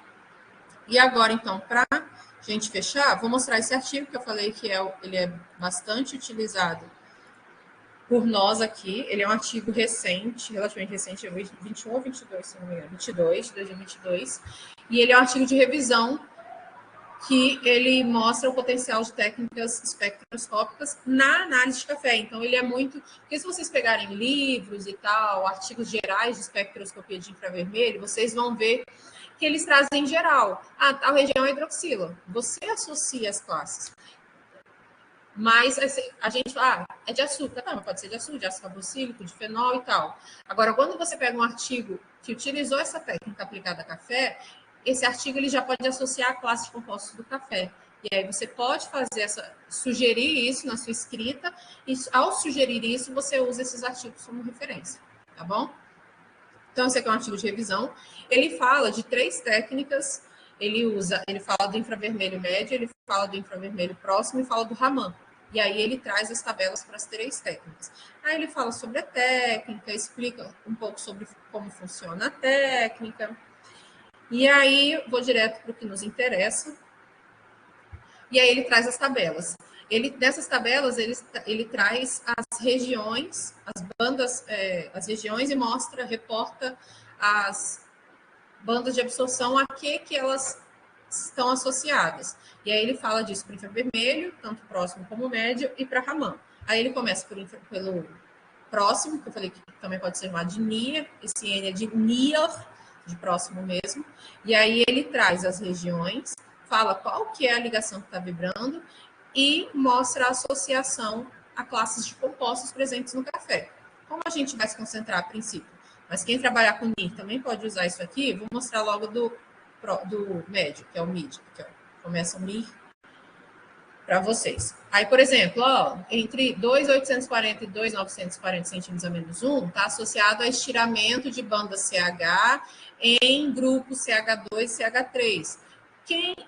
E agora, então, para a gente fechar, vou mostrar esse artigo que eu falei que ele é bastante utilizado por nós aqui. Ele é um artigo recente, relativamente recente, 21 ou 22, se não me engano, 22, 2022. E ele é um artigo de revisão que ele mostra o potencial de técnicas espectroscópicas na análise de café. Então, ele é muito... Porque se vocês pegarem livros e tal, artigos gerais de espectroscopia de infravermelho, vocês vão ver que eles trazem em geral. Tal região é hidroxila. Você associa as classes. Mas a gente fala, é de açúcar, tá, mas pode ser de açúcar, de ácido carboxílico, de fenol e tal. Agora, quando você pega um artigo que utilizou essa técnica aplicada a café, esse artigo ele já pode associar a classe de compostos do café. E aí você pode sugerir isso na sua escrita, e ao sugerir isso, você usa esses artigos como referência, tá bom? Então, esse aqui é um artigo de revisão. Ele fala de 3 técnicas, ele fala do infravermelho médio, ele fala do infravermelho próximo e fala do Raman. E aí ele traz as tabelas para as 3 técnicas. Aí ele fala sobre a técnica, explica um pouco sobre como funciona a técnica. E aí vou direto para o que nos interessa. E aí ele traz as tabelas. Dessas tabelas, ele traz as regiões, as bandas, as regiões e reporta as bandas de absorção a que elas estão associadas. E aí ele fala disso para o infravermelho, tanto próximo como médio, e para Raman. Aí ele começa pelo próximo, que eu falei que também pode ser chamado de NIA, esse N é de NIA, de próximo mesmo. E aí ele traz as regiões, fala qual que é a ligação que está vibrando e mostra a associação a classes de compostos presentes no café. Como a gente vai se concentrar a princípio? Mas quem trabalhar com NIR também pode usar isso aqui. Vou mostrar logo do médio, que é o MID. Aqui, ó. Começa o MIR para vocês. Aí, por exemplo, entre 2.840 e 2.940 centímetros a menos 1, está associado a estiramento de banda CH em grupo CH2 e CH3.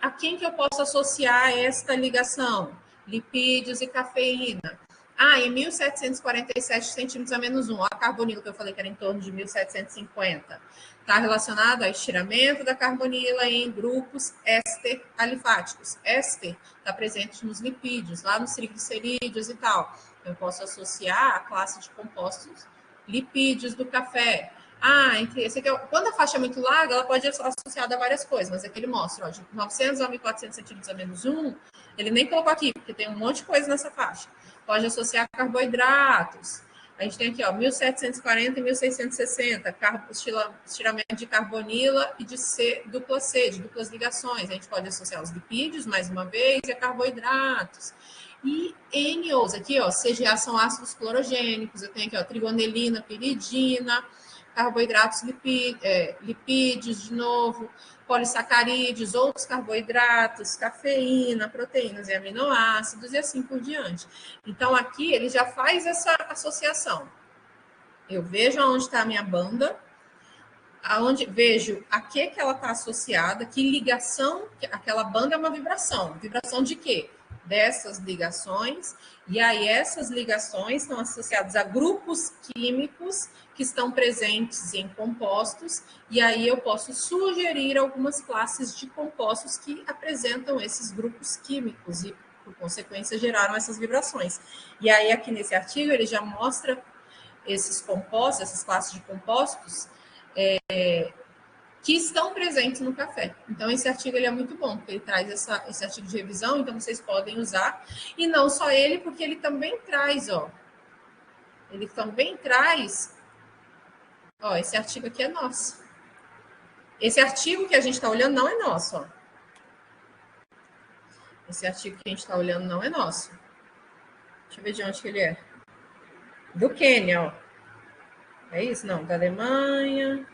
A quem que eu posso associar esta ligação? Lipídios e cafeína. Em 1.747 centímetros a menos 1, a carbonila que eu falei que era em torno de 1.750. Está relacionado ao estiramento da carbonila em grupos éster alifáticos. Éster está presente nos lipídios, lá nos triglicerídeos e tal. Eu posso associar a classe de compostos lipídios do café. Esse aqui quando a faixa é muito larga, ela pode ser associada a várias coisas, mas aqui ele mostra, de 900 a 1.400 centímetros a menos 1, ele nem colocou aqui, porque tem um monte de coisa nessa faixa. pode associar carboidratos. A gente tem aqui, ó, 1740 e 1660, estiramento de carbonila e de dupla C, de duplas ligações. A gente pode associar os lipídios, mais uma vez, e a carboidratos. E N outros. Aqui, ó, CGA são ácidos clorogênicos. Eu tenho aqui, ó, trigonelina, piridina, carboidratos, lipídios, de novo, polissacarídeos, outros carboidratos, cafeína, proteínas e aminoácidos, e assim por diante. Então, aqui ele já faz essa associação. Eu vejo aonde está a minha banda, aonde vejo a que ela está associada, que ligação, aquela banda é uma vibração. Vibração de quê? Dessas ligações, e aí essas ligações estão associadas a grupos químicos que estão presentes em compostos, e aí eu posso sugerir algumas classes de compostos que apresentam esses grupos químicos e, por consequência, geraram essas vibrações. E aí aqui nesse artigo ele já mostra esses compostos, essas classes de compostos, que estão presentes no café. Então, esse artigo ele é muito bom, porque ele traz esse artigo de revisão, então vocês podem usar. E não só ele, porque ele também traz, ó. Ele também traz... Ó, esse artigo aqui é nosso. Esse artigo que a gente está olhando não é nosso, ó. Esse artigo que a gente está olhando não é nosso. Deixa eu ver de onde que ele é. Do Quênia, ó. É isso? Não, da Alemanha...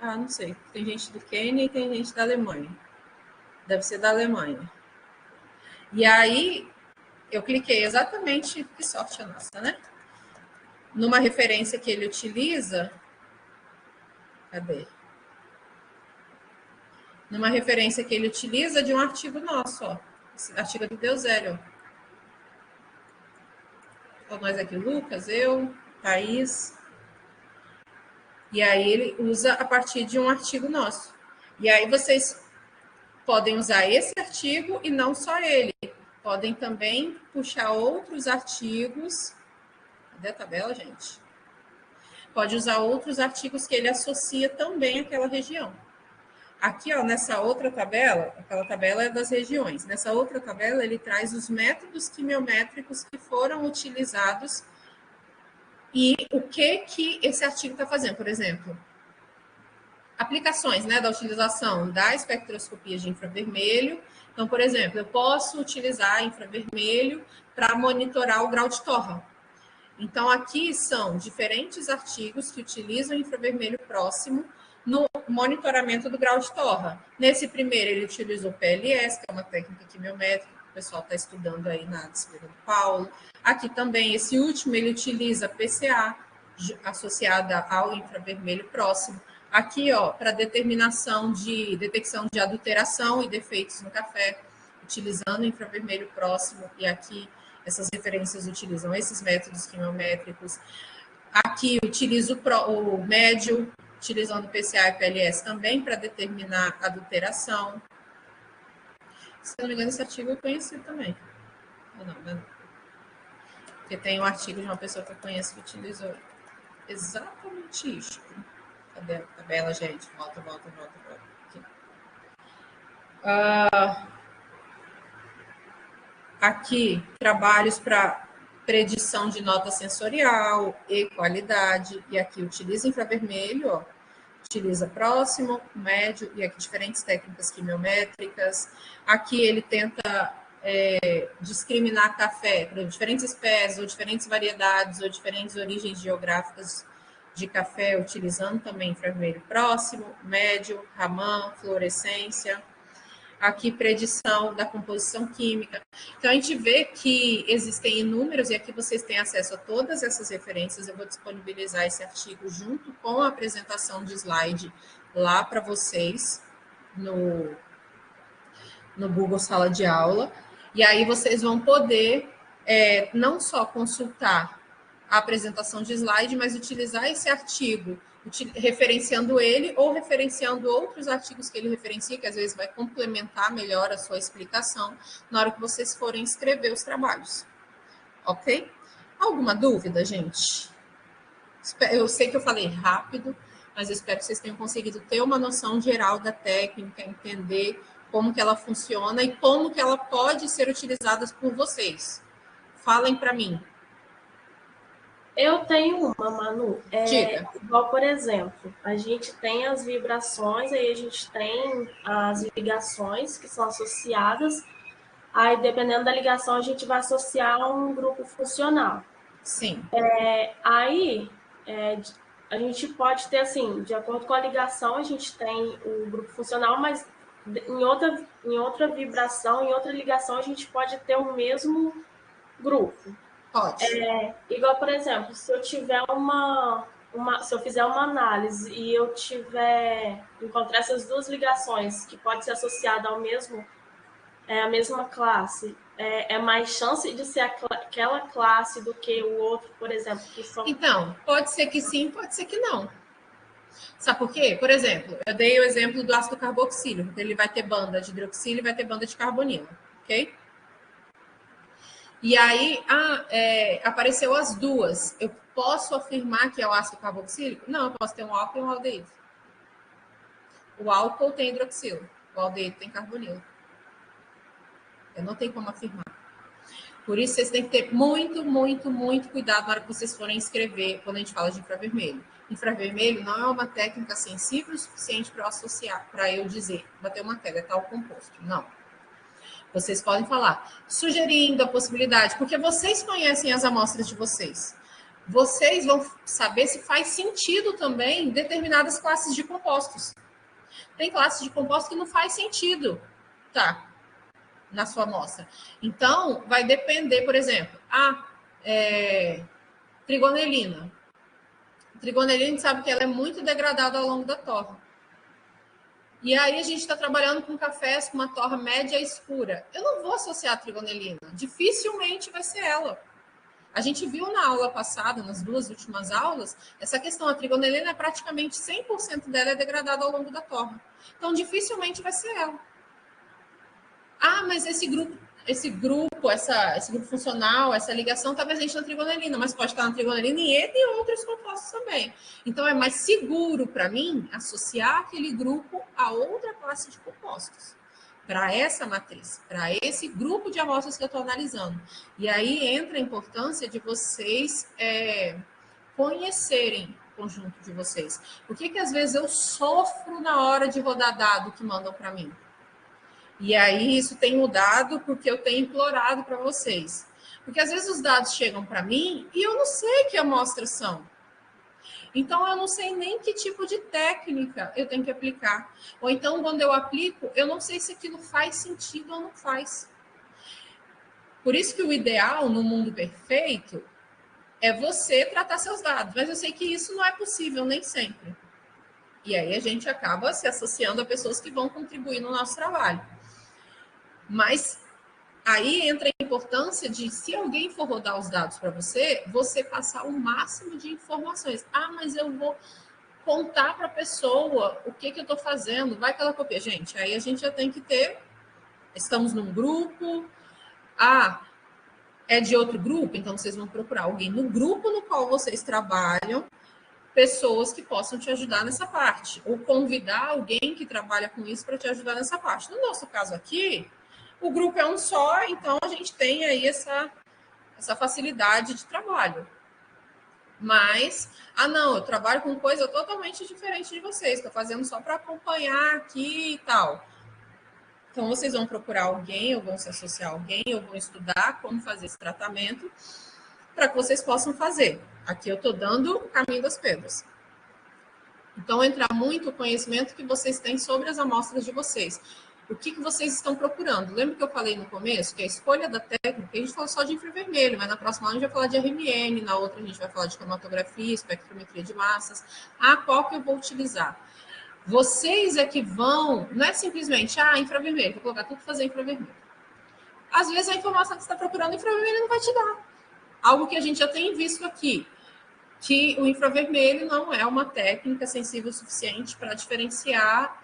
Ah, não sei. Tem gente do Quênia e tem gente da Alemanha. Deve ser da Alemanha. E aí, eu cliquei exatamente... Que sorte a nossa, né? Numa referência que ele utiliza... Cadê? Numa referência que ele utiliza de um artigo nosso, ó. Esse artigo do Deusélio. Então, nós aqui, Lucas, eu, Thaís... E aí ele usa a partir de um artigo nosso. E aí vocês podem usar esse artigo e não só ele. Podem também puxar outros artigos. Cadê a tabela, gente? Pode usar outros artigos que ele associa também àquela região. Aqui, ó, nessa outra tabela, aquela tabela é das regiões. Nessa outra tabela, ele traz os métodos quimiométricos que foram utilizados e o que esse artigo está fazendo. Por exemplo, aplicações, né, da utilização da espectroscopia de infravermelho. Então, por exemplo, eu posso utilizar infravermelho para monitorar o grau de torra. Então, aqui são diferentes artigos que utilizam infravermelho próximo no monitoramento do grau de torra. Nesse primeiro, ele utilizou PLS, que é uma técnica quimiométrica, que o pessoal está estudando aí na disciplina do Paulo. Aqui também, esse último, ele utiliza PCA, associada ao infravermelho próximo. Aqui, ó, para detecção de adulteração e defeitos no café, utilizando infravermelho próximo, e aqui essas referências utilizam esses métodos quimiométricos. Aqui utilizo o médio, utilizando PCA e PLS também para determinar adulteração. Se não me engano, esse artigo eu conheci também. Não. Porque tem um artigo de uma pessoa que eu conheço que utilizou exatamente isso. Cadê a tabela, gente? Volta. Aqui, trabalhos para predição de nota sensorial e qualidade. E aqui utiliza infravermelho, ó. Utiliza próximo, médio, e aqui diferentes técnicas quimiométricas. Aqui ele tenta discriminar café por diferentes espécies, ou diferentes variedades, ou diferentes origens geográficas de café, utilizando também infravermelho próximo, médio, Raman, fluorescência. Aqui, predição da composição química. Então, a gente vê que existem inúmeros, e aqui vocês têm acesso a todas essas referências. Eu vou disponibilizar esse artigo junto com a apresentação de slide lá para vocês no Google Sala de Aula. E aí vocês vão poder não só consultar a apresentação de slide, mas utilizar esse artigo referenciando ele ou referenciando outros artigos que ele referencia, que às vezes vai complementar melhor a sua explicação na hora que vocês forem escrever os trabalhos. Ok? Alguma dúvida, gente? Eu sei que eu falei rápido, mas eu espero que vocês tenham conseguido ter uma noção geral da técnica, entender como que ela funciona e como que ela pode ser utilizada por vocês. Falem para mim. Eu tenho uma, Manu. Diga. Igual, por exemplo, a gente tem as vibrações, aí a gente tem as ligações que são associadas. Aí, dependendo da ligação, a gente vai associar a um grupo funcional. Sim. Aí, a gente pode ter, assim, de acordo com a ligação, a gente tem o grupo funcional, mas em outra vibração, em outra ligação, a gente pode ter o mesmo grupo. Pode. Igual, por exemplo, se eu tiver se eu fizer uma análise e eu encontrar essas duas ligações que pode ser associada ao mesmo, a mesma classe, é mais chance de ser aquela classe do que o outro, por exemplo, que são... Então, pode ser que sim, pode ser que não. Sabe por quê? Por exemplo, eu dei o exemplo do ácido carboxílico, que ele vai ter banda de hidroxílio e vai ter banda de carbonilo, ok? E aí, apareceu as duas. Eu posso afirmar que é o ácido carboxílico? Não, eu posso ter um álcool e um aldeído. O álcool tem hidroxilo, o aldeído tem carbonilo. Eu não tenho como afirmar. Por isso, vocês têm que ter muito, muito, muito cuidado na hora que vocês forem escrever, quando a gente fala de infravermelho. Infravermelho não é uma técnica sensível o suficiente para eu associar, para eu dizer, bater uma tela, é tal composto. Não. Vocês podem falar, sugerindo a possibilidade, porque vocês conhecem as amostras de vocês. Vocês vão saber se faz sentido também determinadas classes de compostos. Tem classes de compostos que não faz sentido, tá? Na sua amostra. Então, vai depender, por exemplo, trigonelina. Trigonelina, a gente sabe que ela é muito degradada ao longo da torra. E aí a gente está trabalhando com cafés com uma torra média escura. Eu não vou associar a trigonelina. Dificilmente vai ser ela. A gente viu na aula passada, nas duas últimas aulas, essa questão, a trigonelina é praticamente 100% dela é degradada ao longo da torra. Então, dificilmente vai ser ela. Mas esse grupo funcional, essa ligação está presente na trigonelina, mas pode estar na trigonelina e em outros compostos também. Então, é mais seguro para mim associar aquele grupo a outra classe de compostos, para essa matriz, para esse grupo de amostras que eu estou analisando. E aí entra a importância de vocês conhecerem o conjunto de vocês. Por que às vezes eu sofro na hora de rodar dado que mandam para mim? E aí isso tem mudado porque eu tenho implorado para vocês. Porque às vezes os dados chegam para mim e eu não sei que amostras são. Então eu não sei nem que tipo de técnica eu tenho que aplicar. Ou então quando eu aplico, eu não sei se aquilo faz sentido ou não faz. Por isso que o ideal no mundo perfeito é você tratar seus dados. Mas eu sei que isso não é possível nem sempre. E aí a gente acaba se associando a pessoas que vão contribuir no nosso trabalho. Mas aí entra a importância de, se alguém for rodar os dados para você, você passar o máximo de informações. Mas eu vou contar para a pessoa o que eu estou fazendo. Vai que ela copia. Gente, aí a gente já tem que ter... Estamos num grupo. É de outro grupo? Então, vocês vão procurar alguém no grupo no qual vocês trabalham, pessoas que possam te ajudar nessa parte. Ou convidar alguém que trabalha com isso para te ajudar nessa parte. No nosso caso aqui... O grupo é um só, então a gente tem aí essa facilidade de trabalho. Mas, não, eu trabalho com coisa totalmente diferente de vocês, estou fazendo só para acompanhar aqui e tal. Então, vocês vão procurar alguém, ou vão se associar a alguém, ou vão estudar como fazer esse tratamento, para que vocês possam fazer. Aqui eu estou dando o caminho das pedras. Então, entra muito o conhecimento que vocês têm sobre as amostras de vocês. O que vocês estão procurando? Lembra que eu falei no começo que a escolha da técnica, a gente falou só de infravermelho, mas na próxima aula a gente vai falar de RMN, na outra a gente vai falar de cromatografia, espectrometria de massas. Qual que eu vou utilizar? Vocês é que vão, não é simplesmente, infravermelho, vou colocar tudo para fazer infravermelho. Às vezes a informação que você está procurando infravermelho não vai te dar. Algo que a gente já tem visto aqui, que o infravermelho não é uma técnica sensível o suficiente para diferenciar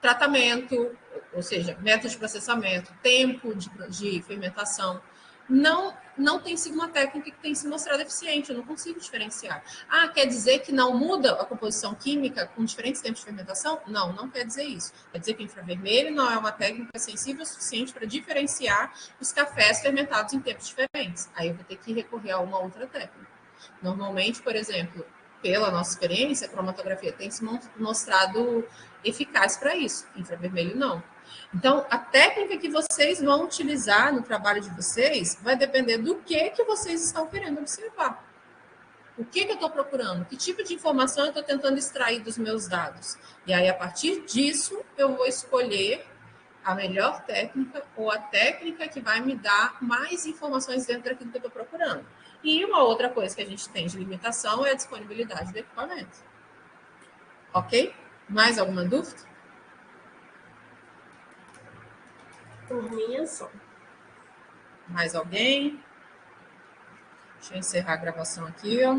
tratamento, ou seja, método de processamento, tempo de fermentação. não tem sido uma técnica que tem se mostrado eficiente, eu não consigo diferenciar. Ah, quer dizer que não muda a composição química com diferentes tempos de fermentação? Não, não quer dizer isso. Quer dizer que o infravermelho não é uma técnica sensível o suficiente para diferenciar os cafés fermentados em tempos diferentes. Aí eu vou ter que recorrer a uma outra técnica. Normalmente, por exemplo, pela nossa experiência, a cromatografia tem se mostrado eficaz para isso. Infravermelho, não. Então, a técnica que vocês vão utilizar no trabalho de vocês vai depender do que vocês estão querendo observar. O que eu estou procurando? Que tipo de informação eu estou tentando extrair dos meus dados? E aí, a partir disso, eu vou escolher a melhor técnica ou a técnica que vai me dar mais informações dentro daquilo que eu estou procurando. E uma outra coisa que a gente tem de limitação é a disponibilidade do equipamento. Ok? Mais alguma dúvida? Por mim é só. Mais alguém? Deixa eu encerrar a gravação aqui, ó.